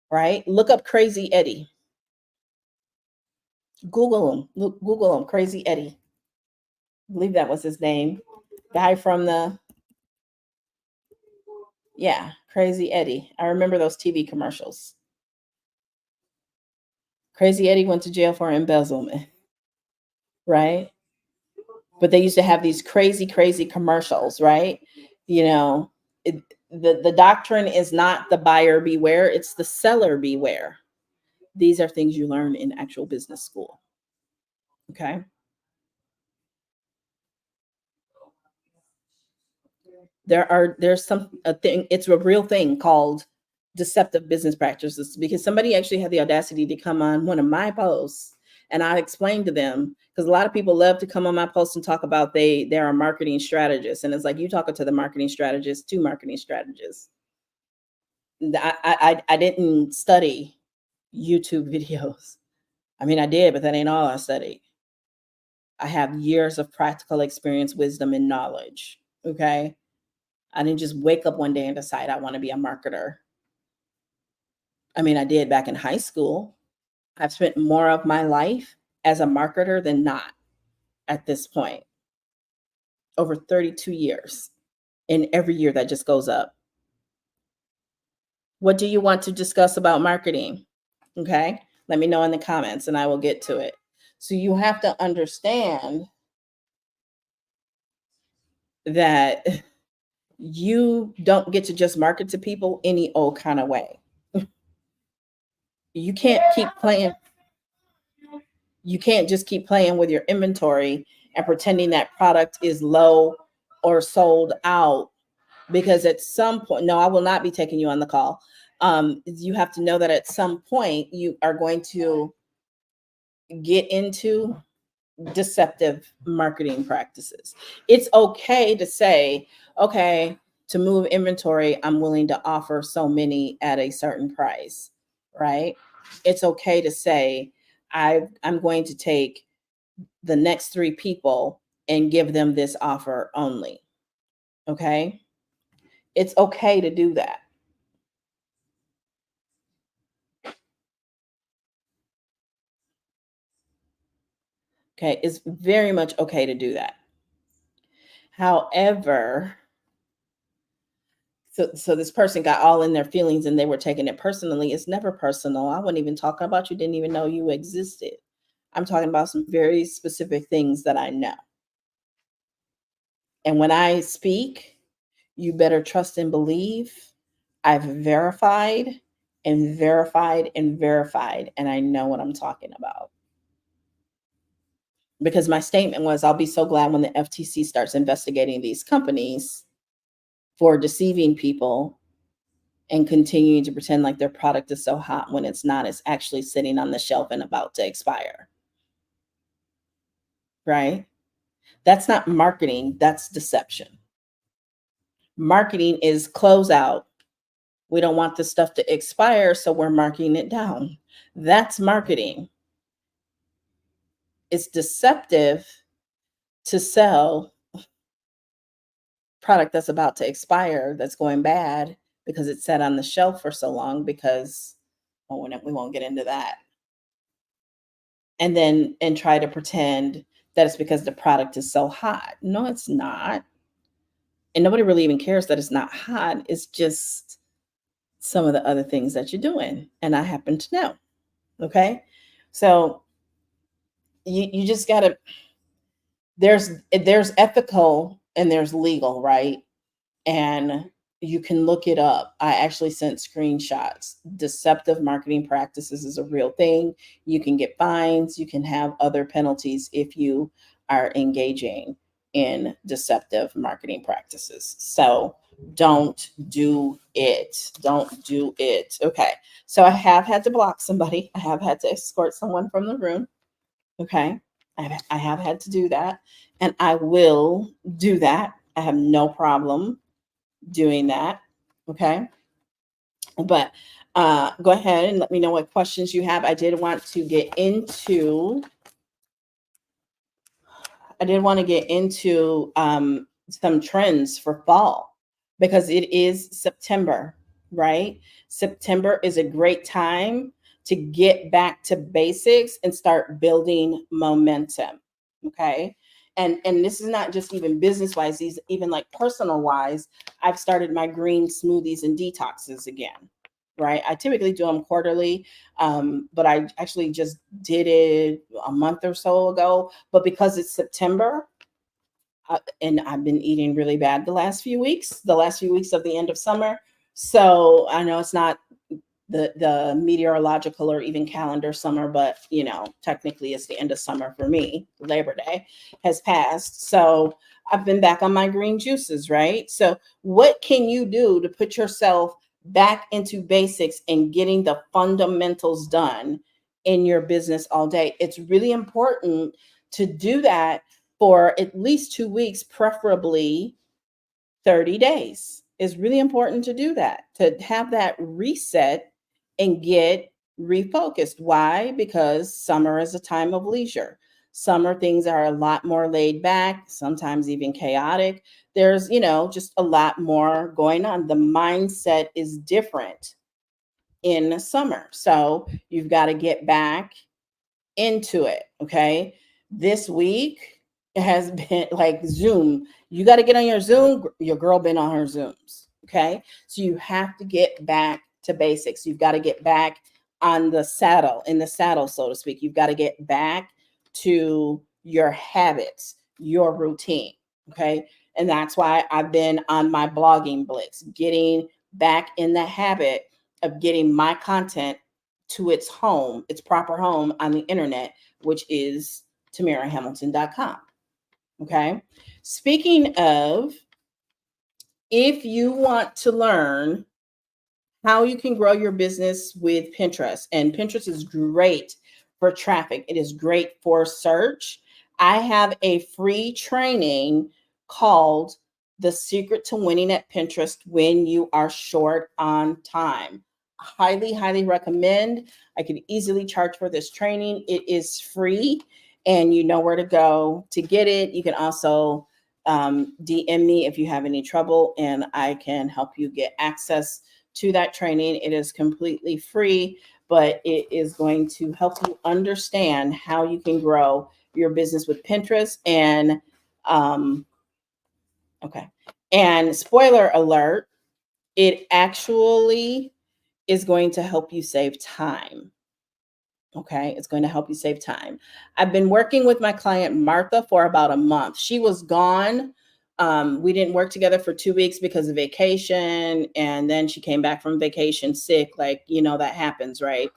right? Look up Crazy Eddie. Google him. Google him. Crazy Eddie. I believe that was his name. Guy from yeah, Crazy Eddie. I remember those TV commercials. Crazy Eddie went to jail for embezzlement, right? But they used to have these crazy, crazy commercials, right? You know, it, the doctrine is not the buyer beware, it's the seller beware. These are things you learn in actual business school. Okay. There's a thing, it's a real thing called deceptive business practices, because somebody actually had the audacity to come on one of my posts, and I explained to them, because a lot of people love to come on my post and talk about they're a marketing strategist, and it's like, you talking to the marketing strategist, two marketing strategists. I didn't study YouTube videos. I mean, I did, but that ain't all I studied. I have years of practical experience, wisdom, and knowledge. Okay. I didn't just wake up one day and decide I want to be a marketer. I mean, I did back in high school. I've spent more of my life as a marketer than not at this point, over 32 years. And every year that just goes up. What do you want to discuss about marketing? Okay. Let me know in the comments and I will get to it. So you have to understand that you don't get to just market to people any old kind of way. You can't keep playing. You can't just keep playing with your inventory and pretending that product is low or sold out Because at some point, no, I will not be taking you on the call. You have to know that at some point you are going to get into deceptive marketing practices. It's okay to say, okay, to move inventory, I'm willing to offer so many at a certain price, right? It's okay to say, I'm going to take the next 3 people and give them this offer only. Okay. It's okay to do that. Okay. It's very much okay to do that. However, so this person got all in their feelings and they were taking it personally. It's never personal. I wasn't even talking about you, didn't even know you existed. I'm talking about some very specific things that I know. And when I speak, you better trust and believe I've verified and verified and verified, and I know what I'm talking about. Because my statement was, I'll be so glad when the FTC starts investigating these companies for deceiving people and continuing to pretend like their product is so hot when it's not. It's actually sitting on the shelf and about to expire. Right? That's not marketing, that's deception. Marketing is close out. We don't want the stuff to expire, so we're marking it down. That's marketing. It's deceptive to sell product that's about to expire, that's going bad because it's sat on the shelf for so long because, well, we won't get into that. And try to pretend that it's because the product is so hot. No, it's not. And nobody really even cares that it's not hot. It's just some of the other things that you're doing. And I happen to know. Okay. So you just gotta, there's ethical and there's legal, right? And you can look it up. I actually sent screenshots. Deceptive marketing practices is a real thing. You can get fines, you can have other penalties if you are engaging in deceptive marketing practices. So don't do it. Don't do it. Okay. So I have had to block somebody, I have had to escort someone from the room. Okay. I have had to do that, and I will do that. I have no problem doing that. Okay. But go ahead and let me know what questions you have. I did want to get into some trends for fall because it is September, right? September is a great time to get back to basics and start building momentum. Okay. And this is not just even business wise, these even like personal wise. I've started my green smoothies and detoxes again. Right. I typically do them quarterly, but I actually just did it a month or so ago. But because it's September, and I've been eating really bad the last few weeks of the end of summer. So I know it's not the meteorological or even calendar summer, but technically it's the end of summer for me. Labor Day has passed. So I've been back on my green juices, right? So what can you do to put yourself back into basics and getting the fundamentals done in your business all day? It's really important to do that for at least 2 weeks, preferably 30 days. It's really important to do that, to have that reset and get refocused. Why? Because summer is a time of leisure. Summer things are a lot more laid back, sometimes even chaotic. There's, just a lot more going on. The mindset is different in summer. So you've got to get back into it. Okay. This week has been like Zoom. You got to get on your Zoom. Your girl been on her Zooms. Okay. So you have to get back to basics. You've got to get back on the saddle, in the saddle, so to speak. You've got to get back to your habits, your routine. Okay. And that's why I've been on my blogging blitz, getting back in the habit of getting my content to its home, its proper home on the internet, which is TamaraHamilton.com. Okay. Speaking of if you want to learn how you can grow your business with Pinterest, and Pinterest is great for traffic, it is great for search. I have a free training called The Secret to Winning at Pinterest When You Are Short on Time. Highly, highly recommend. I could easily charge for this training. It is free and you know where to go to get it. You can also DM me if you have any trouble, and I can help you get access to that training. It is completely free, but it is going to help you understand how you can grow your business with Pinterest. And okay. And spoiler alert, it actually is going to help you save time. Okay, it's going to help you save time. I've been working with my client Martha for about a month. She was gone. We didn't work together for 2 weeks because of vacation, and then she came back from vacation sick. Like, that happens, right?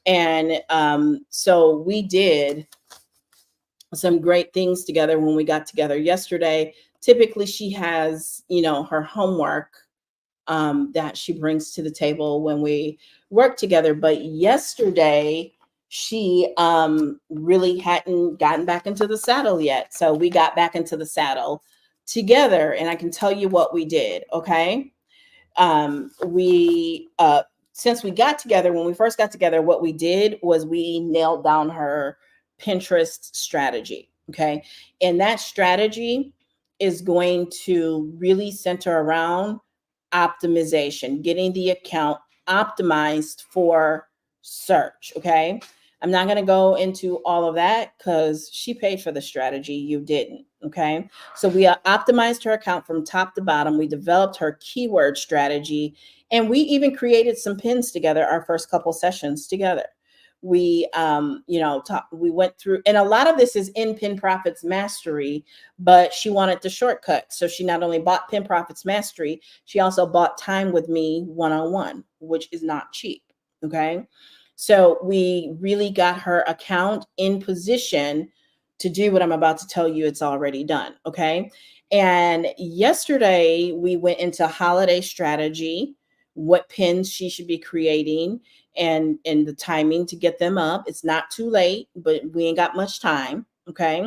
And so we did some great things together when we got together yesterday. Typically, she has, her homework that she brings to the table when we work together. But yesterday, she really hadn't gotten back into the saddle yet. So we got back into the saddle together, and I can tell you what we did. Okay. We, since we got together, when we first got together, what we did was we nailed down her Pinterest strategy. Okay. And that strategy is going to really center around optimization, getting the account optimized for search. Okay. I'm not going to go into all of that because she paid for the strategy. You didn't. Okay. So we optimized her account from top to bottom. We developed her keyword strategy, and we even created some pins together our first couple sessions together. We we went through, and a lot of this is in Pin Profits Mastery, but she wanted the shortcut. So she not only bought Pin Profits Mastery, she also bought time with me one-on-one, which is not cheap. Okay. So we really got her account in position to do what I'm about to tell you it's already done. Okay. And yesterday we went into holiday strategy, what pins she should be creating, and the timing to get them up. It's not too late, but we ain't got much time. Okay.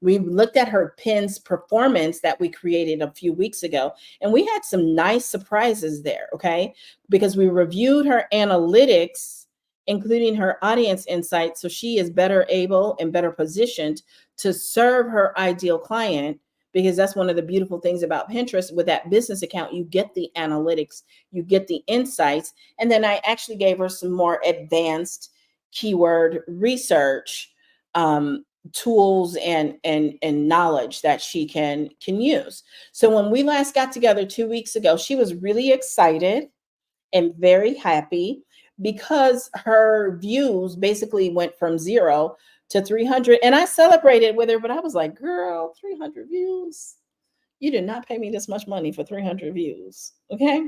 We looked at her pins performance that we created a few weeks ago, and we had some nice surprises there. Okay. Because we reviewed her analytics, including her audience insights, so she is better able and better positioned to serve her ideal client. Because that's one of the beautiful things about Pinterest. With that business account, you get the analytics, you get the insights. And then I actually gave her some more advanced keyword research tools and knowledge that she can use. So when we last got together 2 weeks ago, she was really excited and very happy because her views basically went from 0 to 300. And I celebrated with her, but I was like, girl, 300 views. You did not pay me this much money for 300 views. Okay.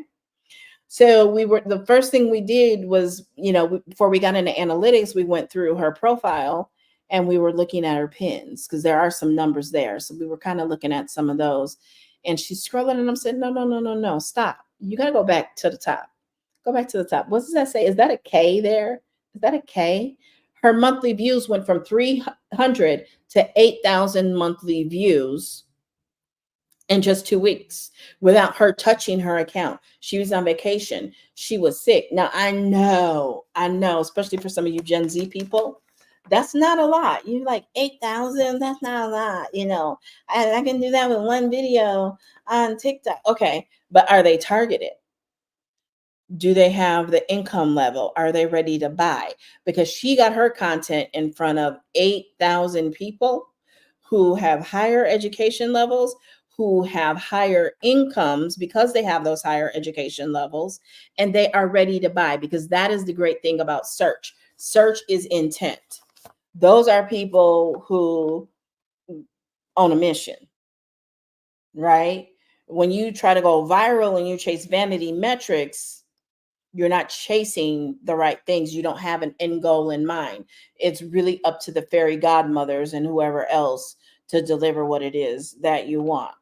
So the first thing we did was, before we got into analytics, we went through her profile and we were looking at her pins because there are some numbers there. So we were kind of looking at some of those, and she's scrolling, and I'm saying, no, no, no, no, no, stop. You got to go back to the top. Go back to the top. What does that say? Is that a K there? Is that a K? Her monthly views went from 300 to 8,000 monthly views in just 2 weeks without her touching her account. She was on vacation. She was sick. Now, I know, especially for some of you Gen Z people, that's not a lot. You like 8,000, that's not a lot. I can do that with one video on TikTok. Okay, but are they targeted? Do they have the income level? Are they ready to buy? Because she got her content in front of 8,000 people who have higher education levels, who have higher incomes because they have those higher education levels, and they are ready to buy, because that is the great thing about search. Search is intent. Those are people who on a mission, right? When you try to go viral and you chase vanity metrics, you're not chasing the right things. You don't have an end goal in mind. It's really up to the fairy godmothers and whoever else to deliver what it is that you want.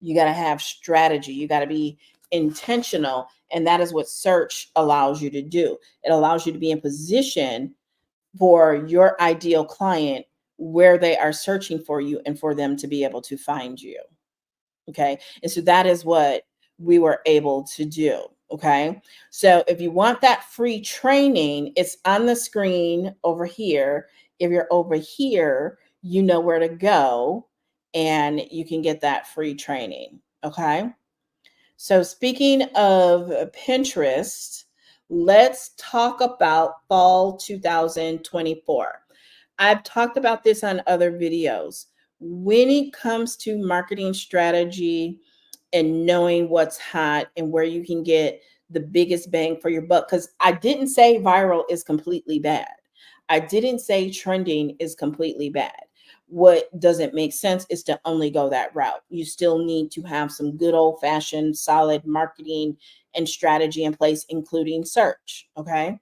You got to have strategy. You got to be intentional. And that is what search allows you to do. It allows you to be in position for your ideal client where they are searching for you and for them to be able to find you. Okay. And so that is what we were able to do. Okay. So if you want that free training, it's on the screen over here. If you're over here, you know where to go and you can get that free training. Okay. So speaking of Pinterest, let's talk about fall 2024. I've talked about this on other videos. When it comes to marketing strategy and knowing what's hot and where you can get the biggest bang for your buck, because I didn't say viral is completely bad. I didn't say trending is completely bad. What doesn't make sense is to only go that route. You still need to have some good old fashioned solid marketing and strategy in place, including search. Okay.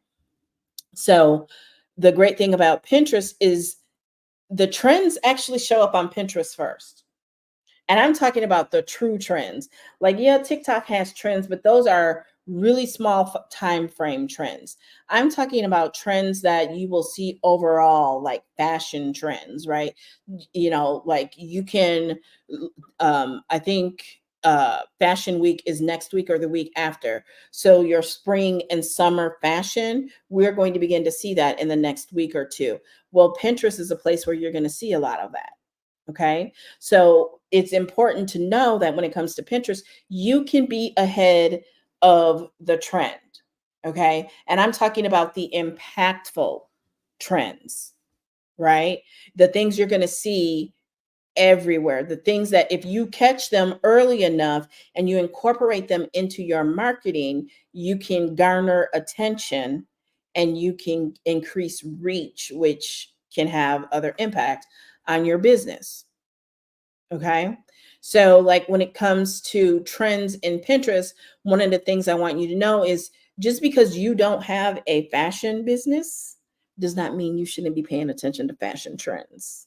So the great thing about Pinterest is the trends actually show up on Pinterest first. And I'm talking about the true trends. Like, yeah, TikTok has trends, but those are really small time frame trends. I'm talking about trends that you will see overall, like fashion trends, right? You know, like you can, I think fashion week is next week or the week after. So your spring and summer fashion, we're going to begin to see that in the next week or two. Well, Pinterest is a place where you're going to see a lot of that. Okay. So it's important to know that when it comes to Pinterest, you can be ahead of the trend. Okay. And I'm talking about the impactful trends, right? The things you're going to see everywhere, the things that if you catch them early enough and you incorporate them into your marketing, you can garner attention and you can increase reach, which can have other impact on your business. Okay. So, like when it comes to trends in Pinterest, one of the things I want you to know is just because you don't have a fashion business does not mean you shouldn't be paying attention to fashion trends.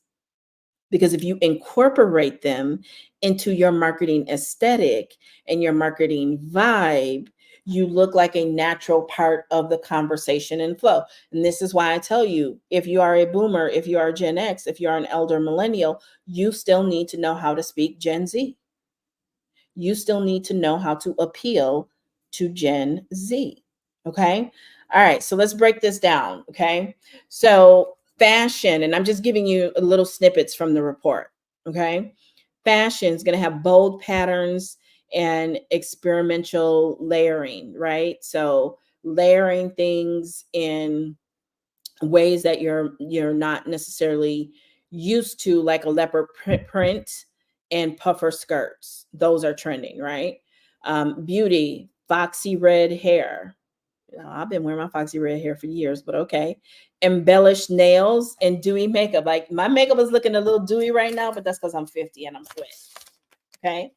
Because if you incorporate them into your marketing aesthetic and your marketing vibe, you look like a natural part of the conversation and flow. And this is why I tell you, if you are a boomer, if you are Gen X, if you're an elder millennial, you still need to know how to speak Gen Z. You still need to know how to appeal to Gen Z. Okay. All right. So let's break this down. Okay. So, fashion, and I'm just giving you a little snippets from the report. Okay. Fashion is going to have bold patterns and experimental layering, right? So, layering things in ways that you're not necessarily used to, like a leopard print and puffer skirts. Those are trending, right? Beauty, foxy red hair. I've been wearing my foxy red hair for years, but okay. Embellished nails and dewy makeup. Like my makeup is looking a little dewy right now, but that's because I'm 50 and I'm sweating. Okay.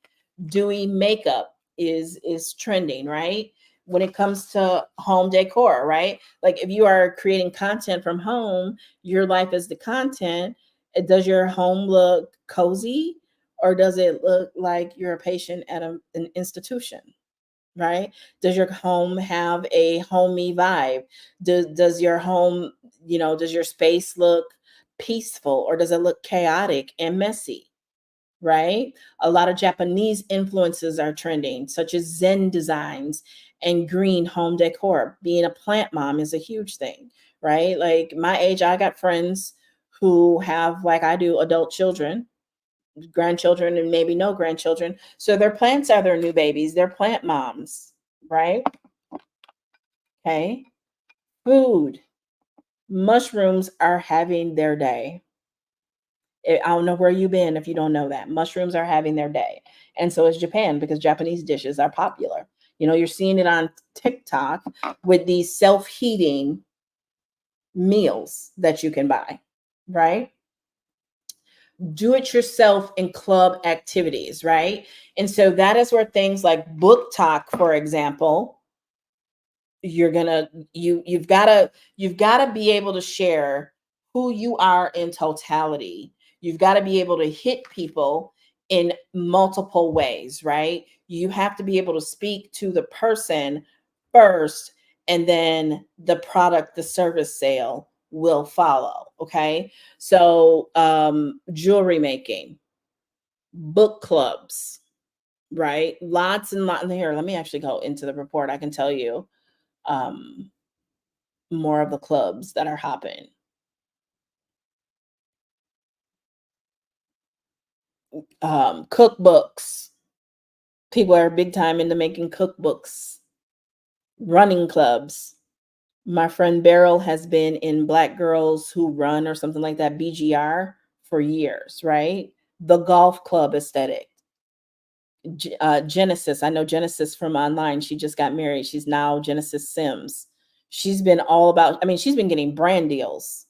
Dewy makeup is trending, right? When it comes to home decor, right? Like if you are creating content from home, your life is the content. Does your home look cozy or does it look like you're a patient at an institution? Right? Does your home have a homey vibe? Does your home, does your space look peaceful or does it look chaotic and messy? Right? A lot of Japanese influences are trending, such as Zen designs and green home decor. Being a plant mom is a huge thing, right? Like my age, I got friends who have, like I do, adult children, grandchildren, and maybe no grandchildren. So their plants are their new babies. They're plant moms, right? Okay. Food. Mushrooms are having their day. I don't know where you've been if you don't know that. Mushrooms are having their day. And so is Japan because Japanese dishes are popular. You're seeing it on TikTok with these self-heating meals that you can buy, right? Do it yourself in club activities, right? And so that is where things like Book Talk, for example, you've got to be able to share who you are in totality. You've got to be able to hit people in multiple ways, right? You have to be able to speak to the person first, and then the product, the service sale will follow. Okay. So, jewelry making, book clubs, right? Lots and lots. Here, let me actually go into the report. I can tell you um, more of the clubs that are hopping. Cookbooks. People are big time into making cookbooks. Running clubs. My friend Beryl has been in Black Girls Who Run or something like that, BGR, for years, right? The golf club aesthetic. Genesis. I know Genesis from online. She just got married. She's now Genesis Sims. She's been all about, I mean, she's been getting brand deals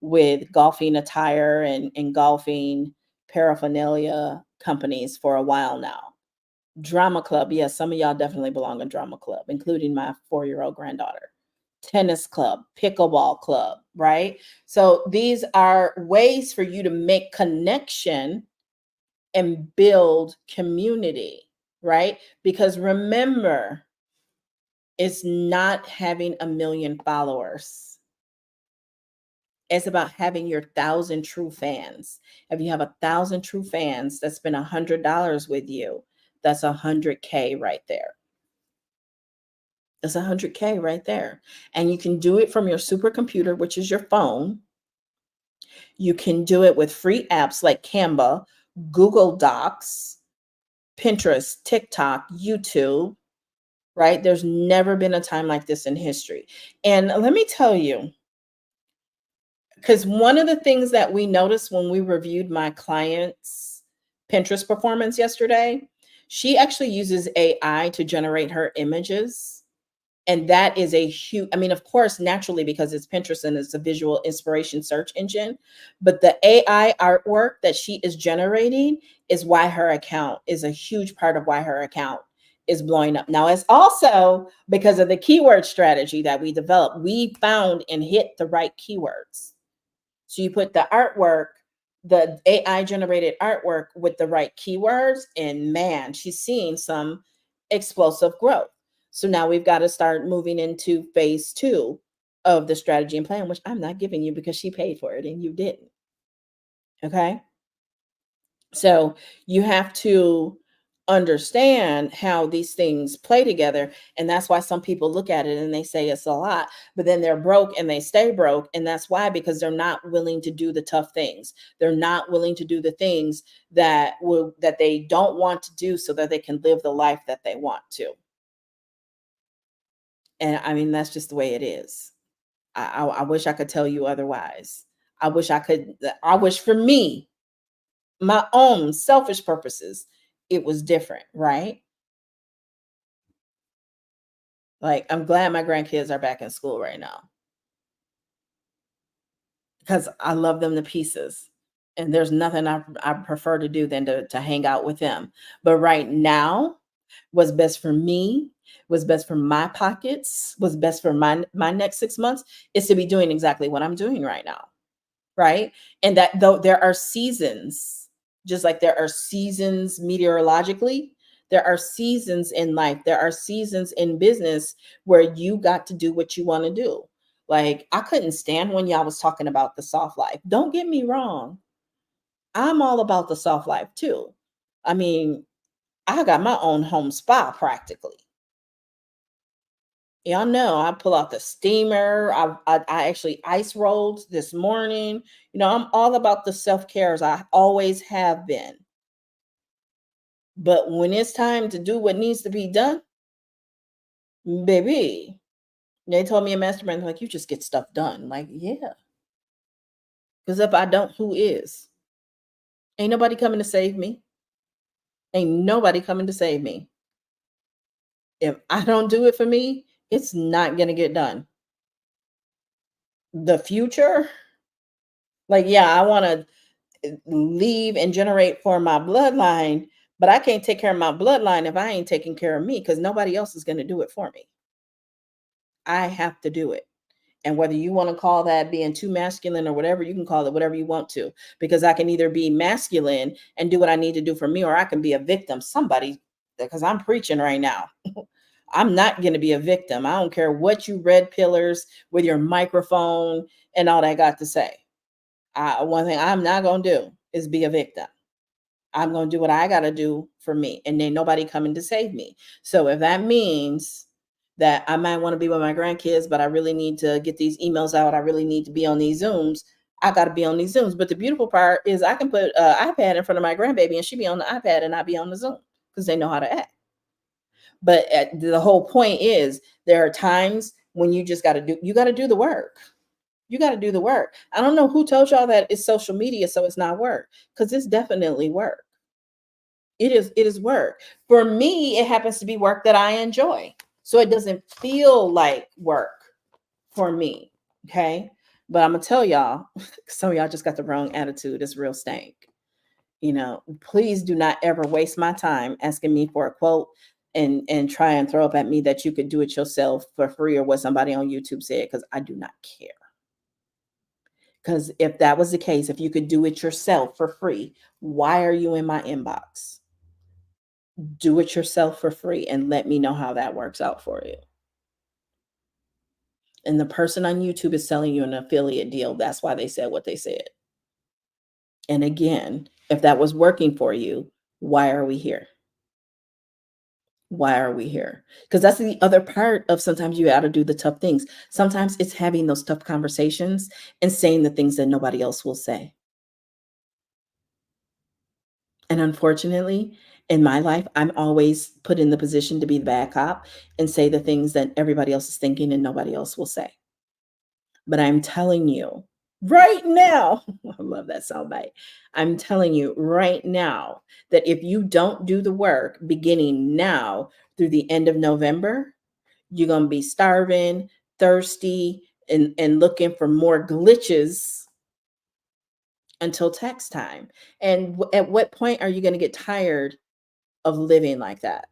with golfing attire and golfing paraphernalia companies for a while now. Drama club. Yes, some of y'all definitely belong in drama club, including my 4-year-old granddaughter. Tennis club, pickleball club, right? So these are ways for you to make connection and build community, right? Because remember, it's not having a million followers. It's about having your 1,000 true fans. If you have 1,000 true fans that spend $100 with you, that's 100K right there. That's 100K right there. And you can do it from your supercomputer, which is your phone. You can do it with free apps like Canva, Google Docs, Pinterest, TikTok, YouTube, right? There's never been a time like this in history. And let me tell you, because one of the things that we noticed when we reviewed my client's Pinterest performance yesterday, she actually uses AI to generate her images. And that is a huge, I mean, of course, naturally, because it's Pinterest and it's a visual inspiration search engine, but the AI artwork that she is generating is why her account is a huge part of why her account is blowing up. Now, it's also because of the keyword strategy that we developed. We found and hit the right keywords. So you put the artwork, the AI generated artwork with the right keywords, and man, she's seeing some explosive growth. So now we've got to start moving into phase 2 of the strategy and plan, which I'm not giving you because she paid for it and you didn't. Okay. So you have to understand how these things play together. And that's why some people look at it and they say it's a lot, but then they're broke and they stay broke. And that's why, because they're not willing to do the tough things. They're not willing to do the things that they don't want to do so that they can live the life that they want to. And I mean, that's just the way it is. I wish I could tell you otherwise. I wish for me, my own selfish purposes, it was different, right? Like, I'm glad my grandkids are back in school right now because I love them to pieces. And there's nothing I prefer to do than to hang out with them. But right now, what's best for me, what's best for my pockets, what's best for my next 6 months is to be doing exactly what I'm doing right now. Right? And that though there are seasons, just like there are seasons meteorologically, there are seasons in life, there are seasons in business where you got to do what you want to do. Like, I couldn't stand when y'all was talking about the soft life. Don't get me wrong. I'm all about the soft life too. I mean, I got my own home spa practically. Y'all know I pull out the steamer. I actually ice rolled this morning. You know, I'm all about the self-care as I always have been. But when it's time to do what needs to be done, baby, they told me in mastermind, like, you just get stuff done. Like, yeah. Because if I don't, who is? Ain't nobody coming to save me. Ain't nobody coming to save me. If I don't do it for me, it's not gonna get done. The future, like, yeah, I want to leave and generate for my bloodline, but I can't take care of my bloodline if I ain't taking care of me because nobody else is going to do it for me. I have to do it. And whether you want to call that being too masculine or whatever, you can call it whatever you want to, because I can either be masculine and do what I need to do for me, or I can be a victim. Somebody, because I'm preaching right now. I'm not going to be a victim. I don't care what you red pillars with your microphone and all that got to say. One thing I'm not going to do is be a victim. I'm going to do what I got to do for me, and then nobody coming to save me. So if that means that I might want to be with my grandkids, but I really need to get these emails out, I really need to be on these Zooms, I got to be on these Zooms. But the beautiful part is I can put an iPad in front of my grandbaby and she be on the iPad and I be on the Zoom, because they know how to act. But the whole point is there are times when you just got to do the work. You got to do the work. I don't know who told y'all that it's social media, so it's not work, because it's definitely work. It is work. For me, it happens to be work that I enjoy. So it doesn't feel like work for me. Okay. But I'm gonna tell y'all, some of y'all just got the wrong attitude. It's real stank. Please do not ever waste my time asking me for a quote and try and throw up at me that you could do it yourself for free, or what somebody on YouTube said, because I do not care. Because if that was the case, if you could do it yourself for free, why are you in my inbox? Do it yourself for free and let me know how that works out for you. And the person on YouTube is selling you an affiliate deal. That's why they said what they said. And again, if that was working for you, why are we here? Why are we here? Because that's the other part of, sometimes you got to do the tough things. Sometimes it's having those tough conversations and saying the things that nobody else will say. And unfortunately, in my life, I'm always put in the position to be the bad cop and say the things that everybody else is thinking and nobody else will say. But I'm telling you right now, I love that soundbite. I'm telling you right now that if you don't do the work beginning now through the end of November, you're going to be starving, thirsty, and looking for more glitches until tax time. And at what point are you going to get tired of living like that?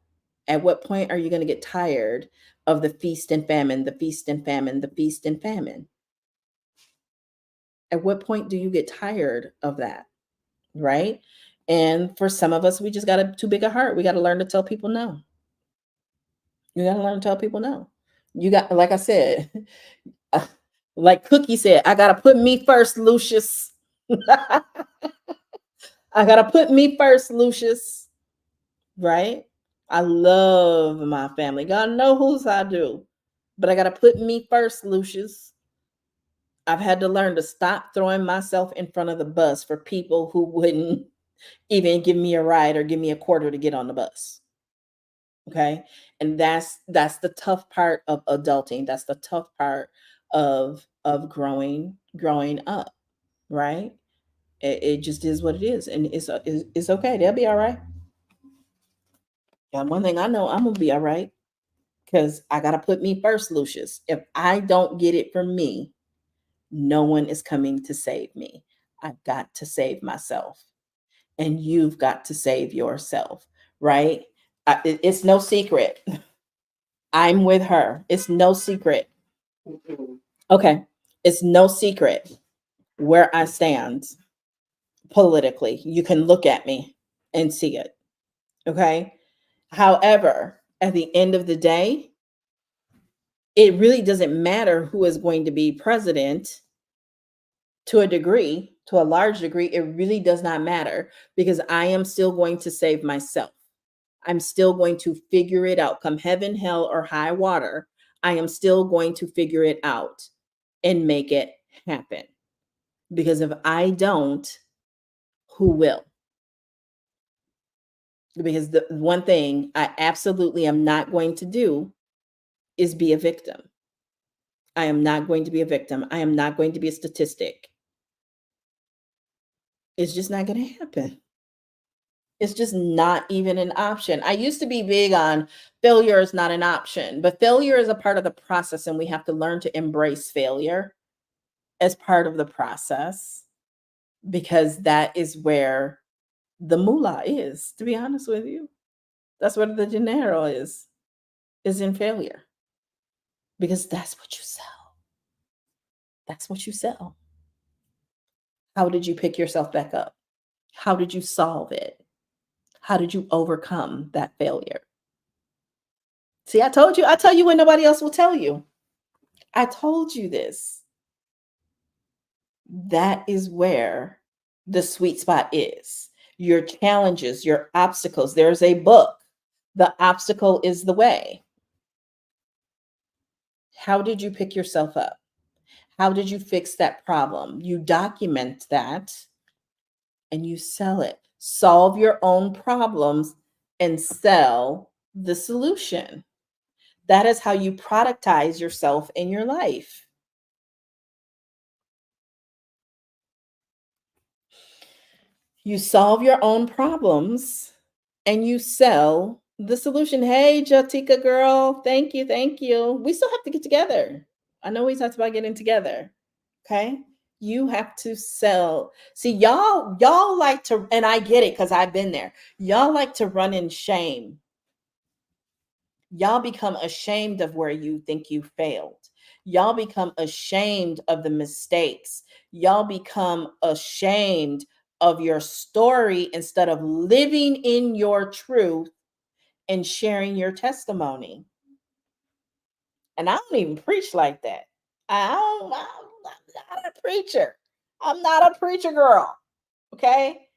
At what point are you going to get tired of the feast and famine, the feast and famine, the feast and famine? At what point do you get tired of that? Right? And for some of us, we just got a too big a heart. We got to learn to tell people no. You got to learn to tell people no. You got, like I said, like Cookie said, I got to put me first, Lucius. I got to put me first, Lucius. Right? I love my family. God knows whose I do. But I got to put me first, Lucius. I've had to learn to stop throwing myself in front of the bus for people who wouldn't even give me a ride or give me a quarter to get on the bus. Okay? And that's the tough part of adulting. That's the tough part of growing up, right? It just is what it is, and it's okay. They'll be all right. And one thing I know, I'm gonna be all right, because I gotta put me first, Lucius. If I don't get it from me, no one is coming to save me. I've got to save myself, and you've got to save yourself, right? It's no secret. I'm with her. It's no secret. Okay. It's no secret where I stand politically. You can look at me and see it. Okay. However, at the end of the day, it really doesn't matter who is going to be president. To a degree, to a large degree, it really does not matter, because I am still going to save myself. I'm still going to figure it out. Come heaven, hell, or high water, I am still going to figure it out and make it happen. Because if I don't, who will? Because the one thing I absolutely am not going to do is be a victim. I am not going to be a victim. I am not going to be a statistic. It's just not going to happen. It's just not even an option. I used to be big on failure is not an option, but failure is a part of the process, and we have to learn to embrace failure as part of the process, because that is where the moolah is, to be honest with you. That's where the dinero is in failure, because that's what you sell. That's what you sell. How did you pick yourself back up? How did you solve it? How did you overcome that failure? See, I told you, I tell you when nobody else will tell you. I told you this. That is where the sweet spot is. Your challenges, your obstacles. There's a book. The obstacle is the way. How did you pick yourself up? How did you fix that problem? You document that and you sell it. Solve your own problems and sell the solution. That is how you productize yourself in your life. You solve your own problems and you sell the solution. Hey, Jatika girl, thank you, thank you. We still have to get together. I know we talked about getting together. Okay. You have to sell. See, y'all like to, and I get it because I've been there. Y'all like to run in shame. Y'all become ashamed of where you think you failed. Y'all become ashamed of the mistakes. Y'all become ashamed of your story instead of living in your truth and sharing your testimony. And I don't even preach like that. I'm not a preacher. I'm not a preacher girl. Okay.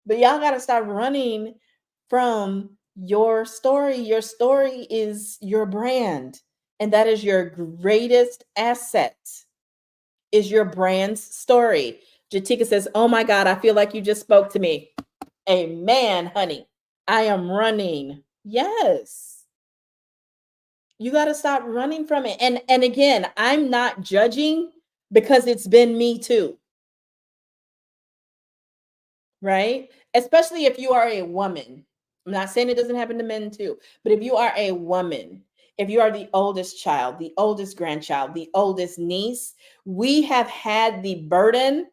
But y'all got to start running from your story. Your story is your brand, and that is your greatest asset. Is your brand's story. Jatika says, "Oh my God, I feel like you just spoke to me." Amen, honey. I am running. Yes. You got to stop running from it. And again, I'm not judging because it's been me too. Right? Especially if you are a woman. I'm not saying it doesn't happen to men too, but if you are a woman, if you are the oldest child, the oldest grandchild, the oldest niece, we have had the burden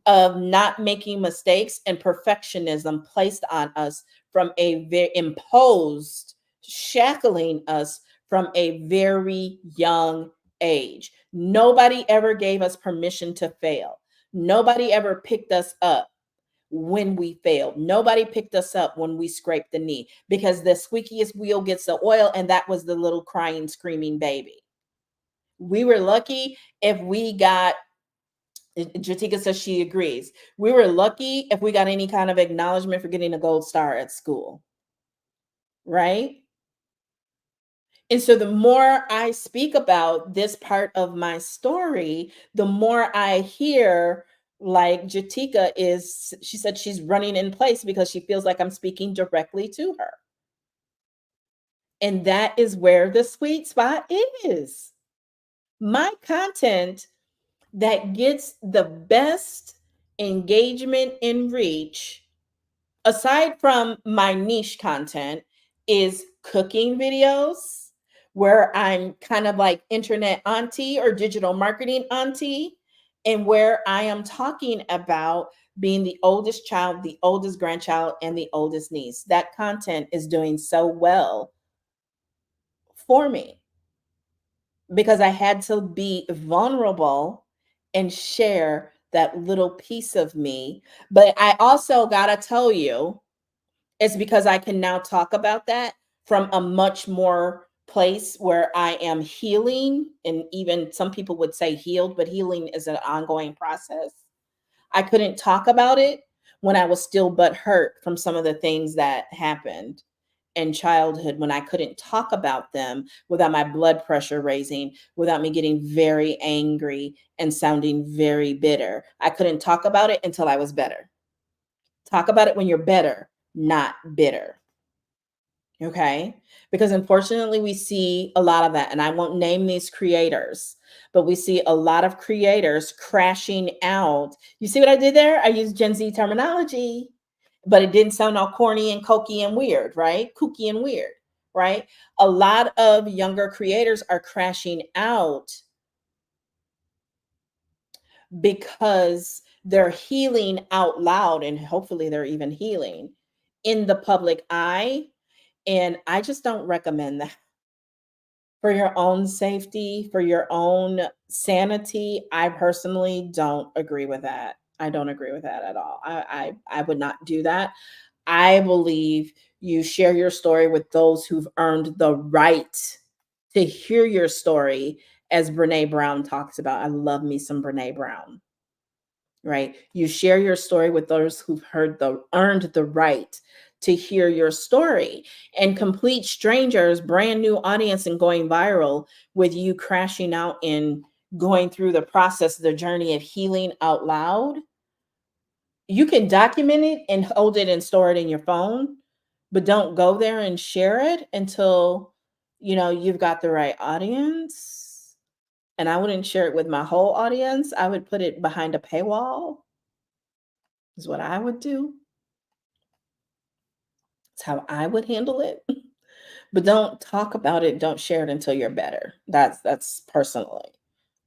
of not making mistakes and perfectionism placed on us from a very imposed, shackling us from a very young age. Nobody ever gave us permission to fail. Nobody ever picked us up when we failed. Nobody picked us up when we scraped the knee because the squeakiest wheel gets the oil, and that was the little crying, screaming baby. We were lucky if we got, Jatika says she agrees. We were lucky if we got any kind of acknowledgement for getting a gold star at school, right? And so the more I speak about this part of my story, the more I hear like Jatika is, she said she's running in place because she feels like I'm speaking directly to her. And that is where the sweet spot is. My content that gets the best engagement and reach, aside from my niche content, is cooking videos where I'm kind of like internet auntie or digital marketing auntie, and where I am talking about being the oldest child, the oldest grandchild, and the oldest niece. That content is doing so well for me because I had to be vulnerable and share that little piece of me. But I also got to tell you, it's because I can now talk about that from a much more place where I am healing. And even some people would say healed, but healing is an ongoing process. I couldn't talk about it when I was still but hurt from some of the things that happened in childhood, when I couldn't talk about them without my blood pressure raising, without me getting very angry and sounding very bitter. I couldn't talk about it until I was better. Talk about it when you're better, not bitter. Okay. Because unfortunately, we see a lot of that. And I won't name these creators, but we see a lot of creators crashing out. You see what I did there? I used Gen Z terminology, but it didn't sound all corny and cokey and weird, right? Kooky and weird, right? A lot of younger creators are crashing out because they're healing out loud, and hopefully they're even healing in the public eye. And I just don't recommend that for your own safety, for your own sanity, I personally don't agree with that. I don't agree with that at all. I would not do that. I believe you share your story with those who've earned the right to hear your story, as Brene Brown talks about. I love me some Brene Brown, right? You share your story with those who've earned the right to hear your story. And complete strangers, brand new audience, and going viral with you crashing out and going through the process, the journey of healing out loud. You can document it and hold it and store it in your phone, but don't go there and share it until you've got the right audience. And I wouldn't share it with my whole audience. I would put it behind a paywall, is what I would do. It's how I would handle it. But don't talk about it, don't share it until you're better. That's personally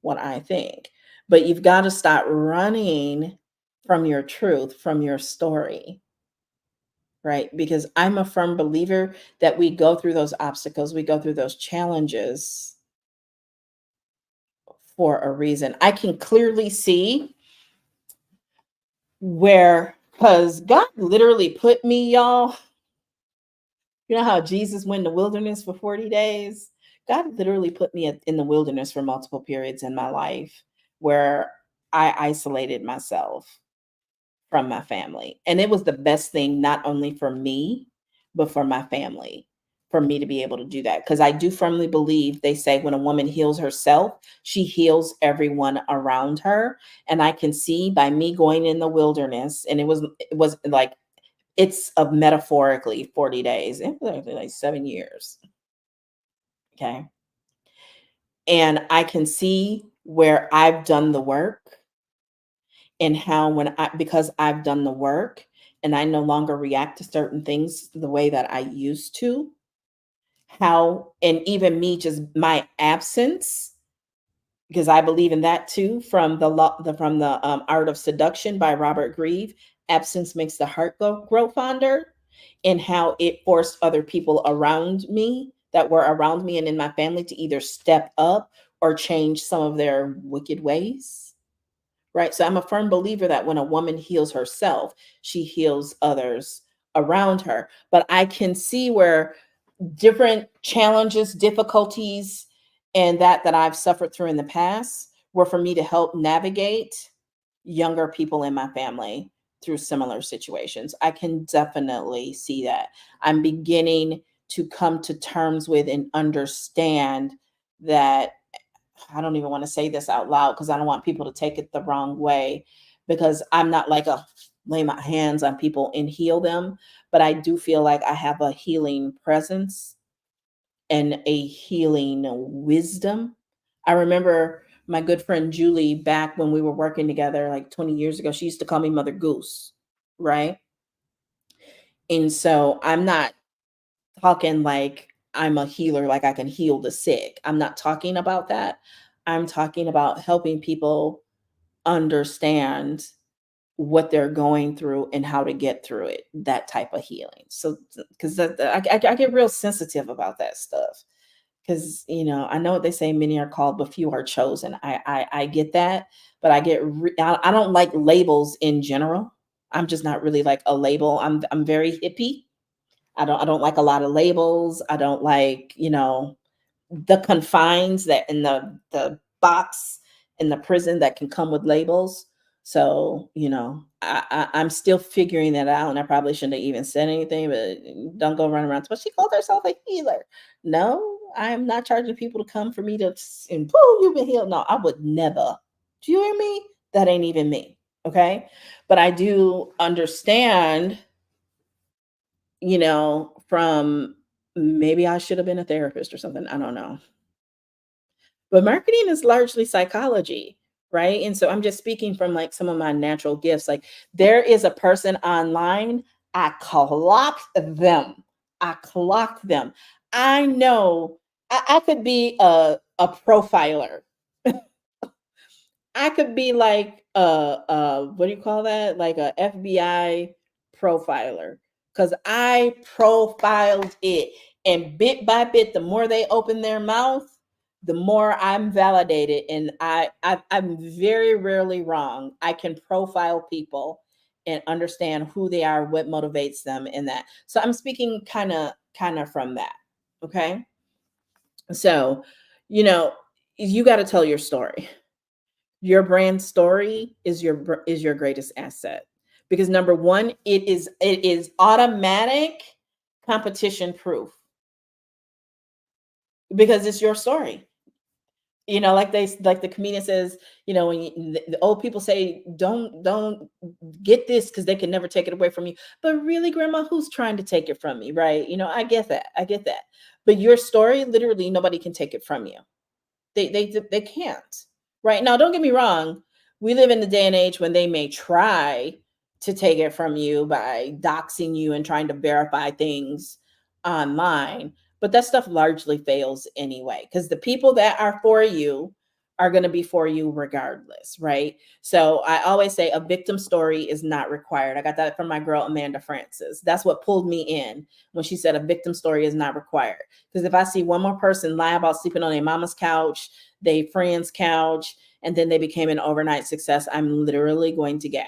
what I think. But you've got to stop running from your truth, from your story, right? Because I'm a firm believer that we go through those obstacles, we go through those challenges for a reason. I can clearly see where, because God literally put me, y'all. You know how Jesus went in the wilderness for 40 days? God literally put me in the wilderness for multiple periods in my life where I isolated myself from my family. And it was the best thing, not only for me, but for my family, for me to be able to do that. Because I do firmly believe they say when a woman heals herself, she heals everyone around her. And I can see by me going in the wilderness, and it was like, it's of metaphorically 40 days. It was actually like 7 years. Okay. And I can see where I've done the work, and how because I've done the work and I no longer react to certain things the way that I used to, how, and even me, just my absence, because I believe in that too, from the Art of Seduction by Robert Grieve. Absence makes the heart grow fonder, and how it forced other people around me that were around me and in my family to either step up or change some of their wicked ways. Right. So I'm a firm believer that when a woman heals herself, she heals others around her. But I can see where different challenges, difficulties, and that I've suffered through in the past were for me to help navigate younger people in my family through similar situations. I can definitely see that. I'm beginning to come to terms with and understand that. I don't even want to say this out loud because I don't want people to take it the wrong way, because I'm not like a lay my hands on people and heal them, but I do feel like I have a healing presence and a healing wisdom. I remember my good friend Julie, back when we were working together like 20 years ago, she used to call me Mother Goose, right? And so I'm not talking like I'm a healer, like I can heal the sick. I'm not talking about that. I'm talking about helping people understand what they're going through and how to get through it, that type of healing. So, because I get real sensitive about that stuff. Because I know what they say: many are called, but few are chosen. I get that, but I don't like labels in general. I'm just not really like a label. I'm very hippie. I don't like a lot of labels. I don't like, the confines that in the box in the prison that can come with labels. So, I'm still figuring that out, and I probably shouldn't have even said anything, but don't go running around. But she called herself a healer. No, I am not charging people to come for me to and whoo, you've been healed. No, I would never. Do you hear me? That ain't even me. Okay. But I do understand, from maybe I should have been a therapist or something. I don't know. But marketing is largely psychology, right? And so I'm just speaking from like some of my natural gifts. Like, there is a person online, I clocked them. I clocked them. I know I could be a profiler. I could be like what do you call that? Like a FBI profiler, because I profiled it. And bit by bit, the more they open their mouth, the more I'm validated. And I'm very rarely wrong. I can profile people and understand who they are, what motivates them in that. So I'm speaking kind of from that. Okay. So, you know, you got to tell your story. Your brand story is your greatest asset, because number one, it is automatic competition proof, because it's your story. Like the comedian says, when the old people say, don't get this because they can never take it away from you. But really, grandma, who's trying to take it from me, right? I get that. But your story, literally, nobody can take it from you. They can't. Right now, don't get me wrong. We live in the day and age when they may try to take it from you by doxing you and trying to verify things online, but that stuff largely fails anyway, because the people that are for you are going to be for you regardless, right? So I always say a victim story is not required. I got that from my girl Amanda Francis. That's what pulled me in when she said a victim story is not required. Because if I see one more person lie about sleeping on their mama's couch, their friend's couch, and then they became an overnight success, I'm literally going to gag.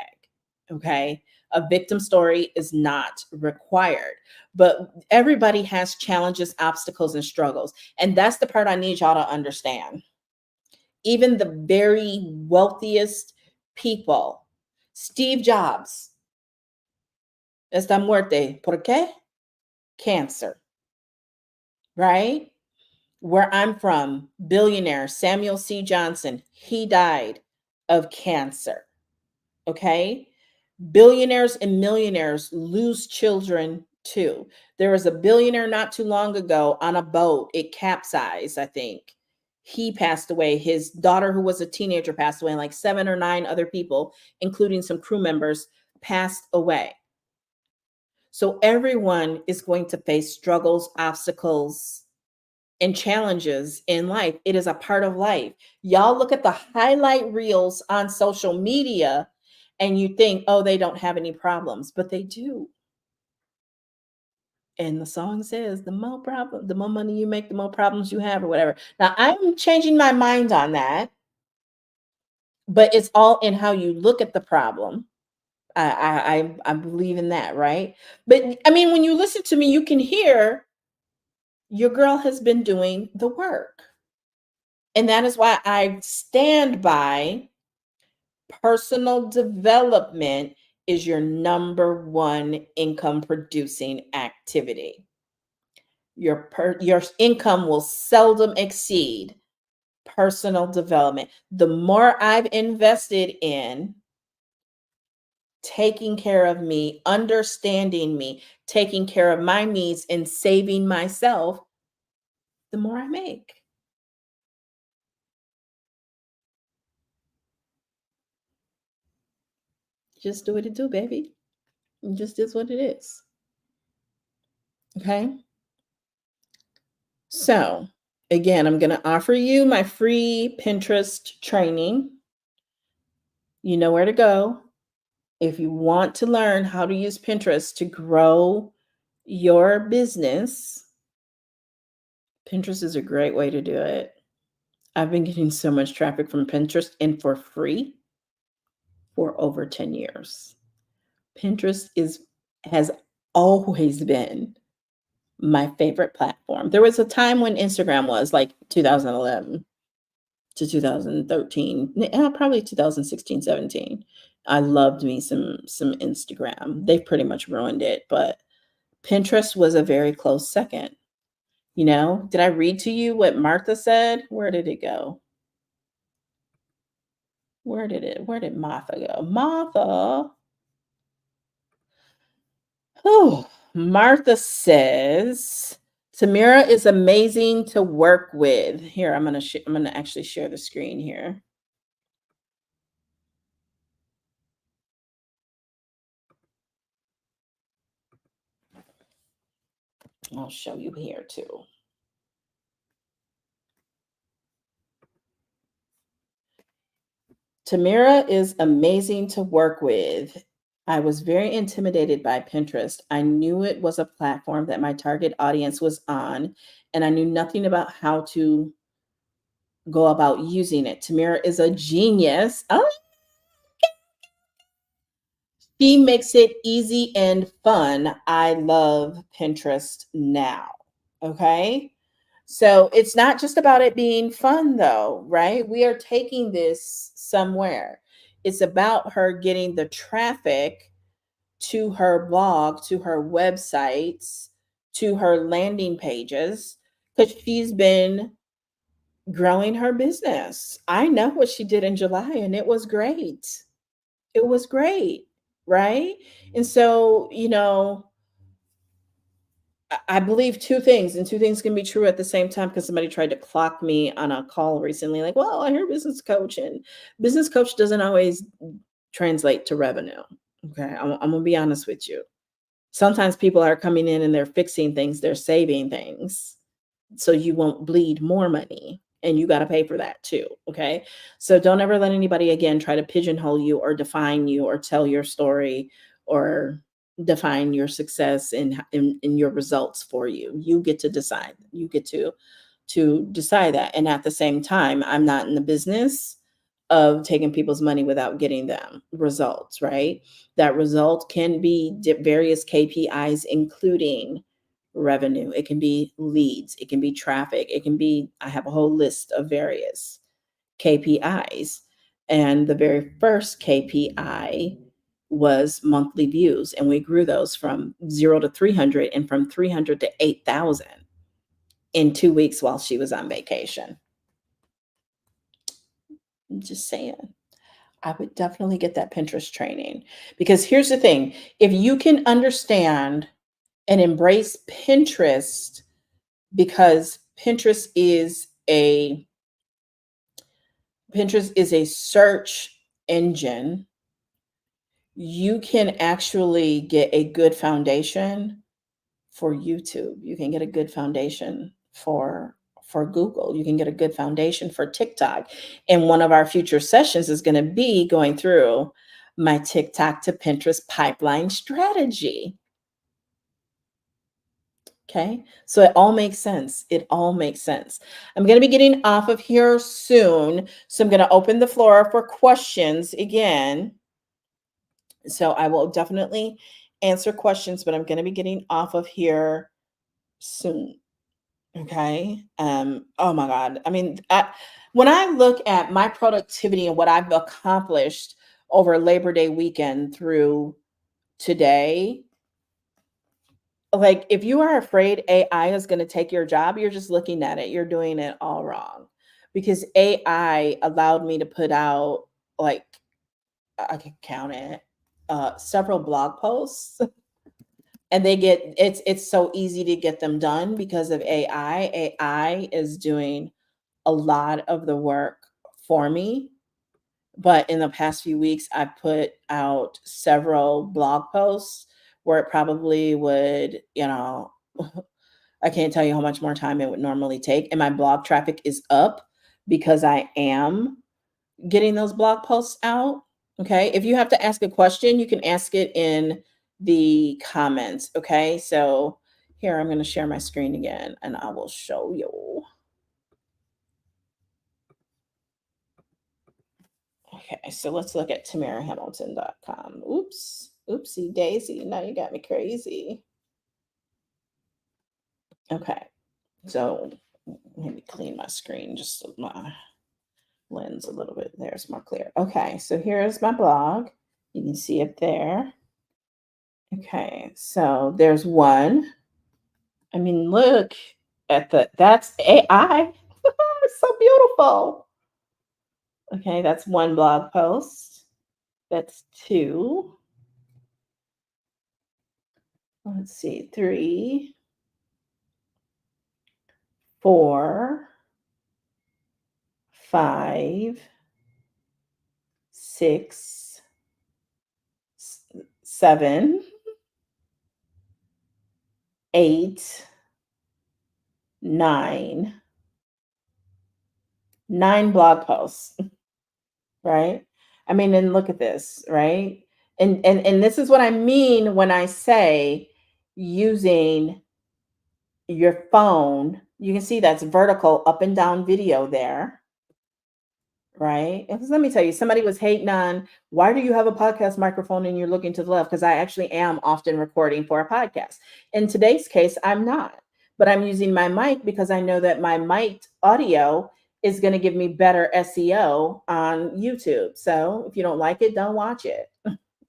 Okay. A victim story is not required, but everybody has challenges, obstacles, and struggles. And that's the part I need y'all to understand. Even the very wealthiest people, Steve Jobs, esta muerte, ¿por qué? Cancer, right? Where I'm from, billionaire Samuel C. Johnson, he died of cancer. Okay. Billionaires and millionaires lose children too. There was a billionaire not too long ago on a boat. It capsized, I think. He passed away. His daughter, who was a teenager, passed away, and like 7 or 9 other people, including some crew members, passed away. So everyone is going to face struggles, obstacles, and challenges in life. It is a part of life. Y'all look at the highlight reels on social media and you think, oh, they don't have any problems, but they do. And the song says, the more money you make, the more problems you have, or whatever. Now I'm changing my mind on that, but it's all in how you look at the problem. I believe in that, right? But I mean, when you listen to me, you can hear your girl has been doing the work. And that is why I stand by personal development is your number one income producing activity. Your income will seldom exceed personal development. The more I've invested in taking care of me, understanding me, taking care of my needs, and saving myself, the more I make. Just do what it do, baby. It just is what it is. Okay. So, again, I'm going to offer you my free Pinterest training. You know where to go. If you want to learn how to use Pinterest to grow your business, Pinterest is a great way to do it. I've been getting so much traffic from Pinterest and for free for over 10 years. Pinterest has always been my favorite platform. There was a time when Instagram was like 2011 to 2013, probably 2016, 17. I loved me some Instagram. They've pretty much ruined it, but Pinterest was a very close second. Did I read to you what Martha said? Where did it go? Where did Martha go? Martha. Oh, Martha says Tamira is amazing to work with. Here, I'm gonna actually share the screen here. I'll show you here too. Tamira is amazing to work with. I was very intimidated by Pinterest. I knew it was a platform that my target audience was on, and I knew nothing about how to go about using it. Tamira is a genius. Oh, she makes it easy and fun. I love Pinterest now. Okay. So it's not just about it being fun, though, right? We are taking this somewhere. It's about her getting the traffic to her blog, to her websites, to her landing pages, because she's been growing her business. I know what she did in July, and it was great. It was great, right? And so, I believe two things, and two things can be true at the same time because somebody tried to clock me on a call recently, like, well, I hear business coach, and business coach doesn't always translate to revenue. Okay. I'm going to be honest with you. Sometimes people are coming in and they're fixing things, they're saving things so you won't bleed more money. And you got to pay for that too. Okay. So don't ever let anybody again try to pigeonhole you or define you or tell your story or define your success in your results for you. You get to decide. You get to decide that. And at the same time, I'm not in the business of taking people's money without getting them results, right? That result can be various KPIs, including revenue. It can be leads. It can be traffic. It can be, I have a whole list of various KPIs. And the very first KPI was monthly views. And we grew those from 0 to 300 and from 300 to 8,000 in 2 weeks while she was on vacation. I'm just saying. I would definitely get that Pinterest training because here's the thing, if you can understand and embrace Pinterest, because a Pinterest is a search engine, you can actually get a good foundation for YouTube. You can get a good foundation for Google. You can get a good foundation for TikTok. And one of our future sessions is going to be going through my TikTok to Pinterest pipeline strategy. Okay. So it all makes sense. It all makes sense. I'm going to be getting off of here soon. So I'm going to open the floor for questions again. So I will definitely answer questions, but I'm going to be getting off of here soon. Okay. Oh my God. I mean, when I look at my productivity and what I've accomplished over Labor Day weekend through today, like if you are afraid AI is going to take your job, you're just looking at it. You're doing it all wrong because AI allowed me to put out, like, I can count it, several blog posts, and it's so easy to get them done because of AI. AI is doing a lot of the work for me. But in the past few weeks, I put out several blog posts where it probably would, I can't tell you how much more time it would normally take. And my blog traffic is up because I am getting those blog posts out. Okay. If you have to ask a question, you can ask it in the comments. Okay. So here, I'm going to share my screen again and I will show you. Okay, so let's look at TamaraHamilton.com. Oops, oopsie daisy. Now you got me crazy. Okay, so let me clean my screen just so my lens a little bit. There's more clear. Okay, so here's my blog. You can see it there. Okay, so there's one. I mean, look at that's AI. It's so beautiful. Okay, that's one blog post. That's two. Let's see, three, four, five, six, seven, eight, nine, nine blog posts, right? I mean, and look at this, right? And this is what I mean when I say using your phone. You can see that's vertical up and down video there, right? And let me tell you, somebody was hating on, why do you have a podcast microphone and you're looking to the left? Because I actually am often recording for a podcast. In today's case, I'm not, but I'm using my mic because I know that my mic audio is going to give me better SEO on YouTube. So if you don't like it, don't watch it.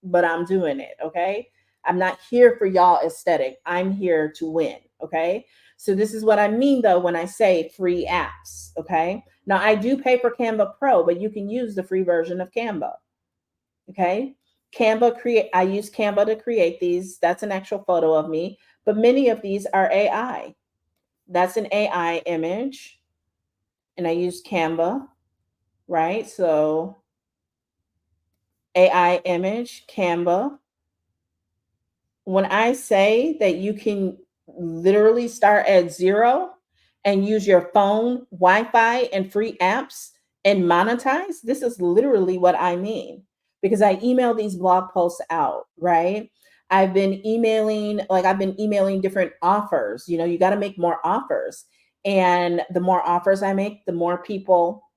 But I'm doing it. Okay. I'm not here for y'all aesthetic. I'm here to win. Okay. So this is what I mean though when I say free apps. Okay. Now I do pay for Canva Pro, but you can use the free version of Canva. Okay. I use Canva to create these. That's an actual photo of me, but many of these are AI. That's an AI image. And I use Canva, right? So AI image, Canva. When I say that you can literally start at zero and use your phone, Wi-Fi, and free apps and monetize, this is literally what I mean. Because I email these blog posts out, right? I've been emailing different offers. You know, you got to make more offers. And the more offers I make, the more people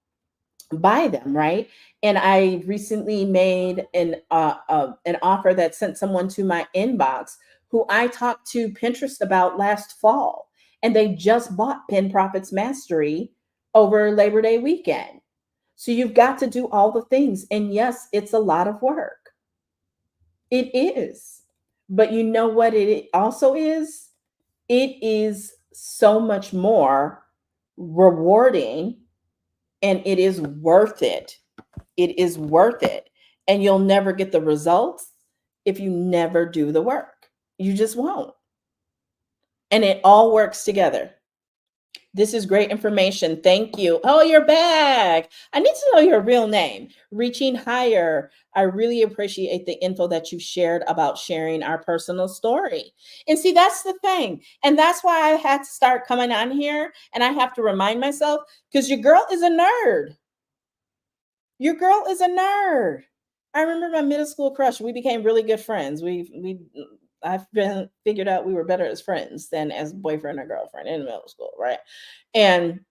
buy them, right? And I recently made an offer that sent someone to my inbox who I talked to Pinterest about last fall, and they just bought Pin Profits Mastery over Labor Day weekend. So you've got to do all the things, and yes, it's a lot of work. It is, but you know what it also is? It is so much more rewarding, and it is worth it. It is worth it. And you'll never get the results if you never do the work. You just won't. And it all works together. This is great information. Thank you. Oh, you're back. I need to know your real name. Reaching higher. I really appreciate the info that you shared about sharing our personal story. And see, that's the thing. And that's why I had to start coming on here. And I have to remind myself because your girl is a nerd. Your girl is a nerd. I remember my middle school crush. We became really good friends. I've been figured out we were better as friends than as boyfriend or girlfriend in middle school, right? And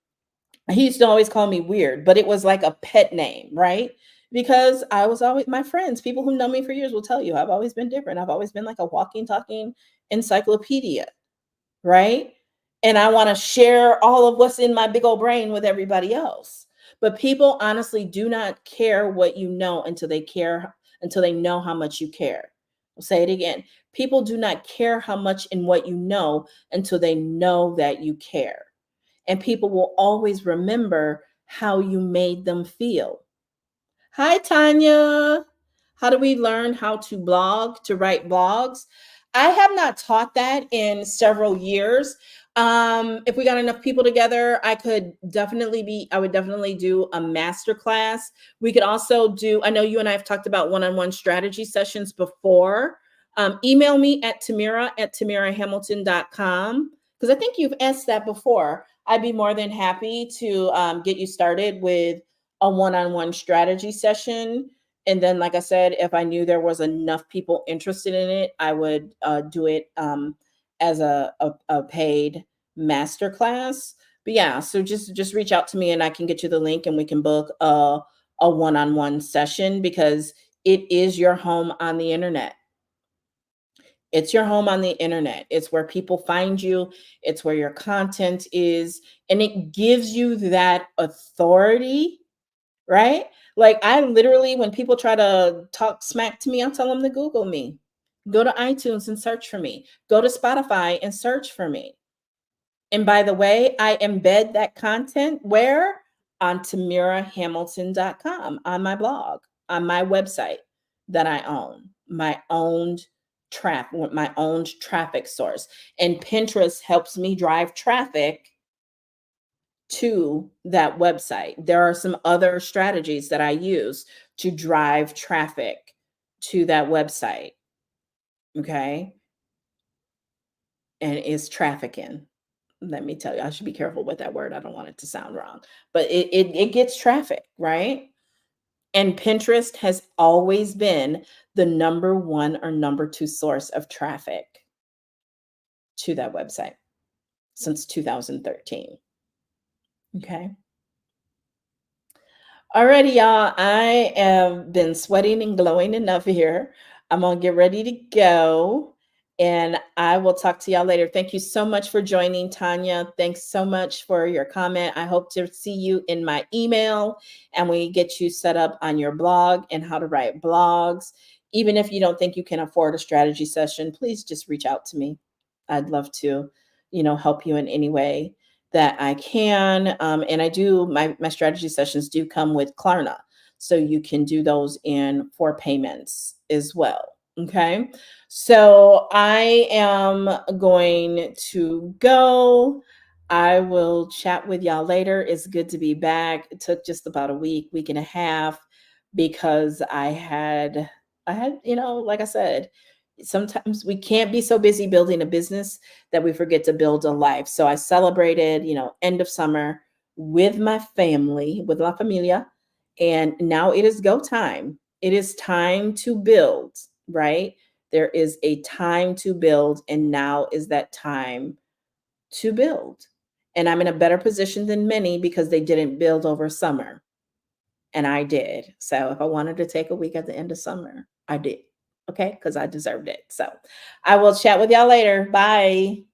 he used to always call me weird, but it was like a pet name, right? Because I was always my friends, people who know me for years will tell you I've always been different. I've always been like a walking, talking encyclopedia, right? And I want to share all of what's in my big old brain with everybody else. But people honestly do not care what you know until they know how much you care. I'll say it again. People do not care how much in what you know until they know that you care. And people will always remember how you made them feel. Hi, Tanya. How do we learn how to blog, to write blogs? I have not taught that in several years. If we got enough people together, I would definitely do a master class. We could also do, I know you and I have talked about one-on-one strategy sessions before. Email me at tamirahamilton.com because I think you've asked that before. I'd be more than happy to get you started with a one-on-one strategy session. And then, like I said, if I knew there was enough people interested in it, I would do it as a paid master class. But yeah, so just reach out to me and I can get you the link and we can book a one-on-one session because it is your home on the internet. It's your home on the internet. It's where people find you. It's where your content is. And it gives you that authority, right? Like I literally, when people try to talk smack to me, I'll tell them to Google me. Go to iTunes and search for me. Go to Spotify and search for me. And by the way, I embed that content where? On tamirahamilton.com, on my blog, on my website that I own, my own traffic source. And Pinterest helps me drive traffic to that website. There are some other strategies that I use to drive traffic to that website. Okay. And it's trafficking. Let me tell you, I should be careful with that word. I don't want it to sound wrong, but it gets traffic, right? And Pinterest has always been the number one or number two source of traffic to that website since 2013. Okay. Alrighty, y'all. I have been sweating and glowing enough here. I'm gonna get ready to go, and I will talk to y'all later. Thank you so much for joining, Tanya. Thanks so much for your comment. I hope to see you in my email, and we get you set up on your blog and how to write blogs. Even if you don't think you can afford a strategy session, please just reach out to me. I'd love to, help you in any way that I can. And I do my strategy sessions do come with Klarna. So you can do those in 4 payments as well. Okay. So I am going to go. I will chat with y'all later. It's good to be back. It took just about a week and a half because I had, like I said, sometimes we can't be so busy building a business that we forget to build a life. So I celebrated, end of summer with my family, with La Familia, and now it is go time. It is time to build, right? There is a time to build, and now is that time to build. And I'm in a better position than many because they didn't build over summer, and I did. So if I wanted to take a week at the end of summer, I did. Okay, because I deserved it. So I will chat with y'all later. Bye.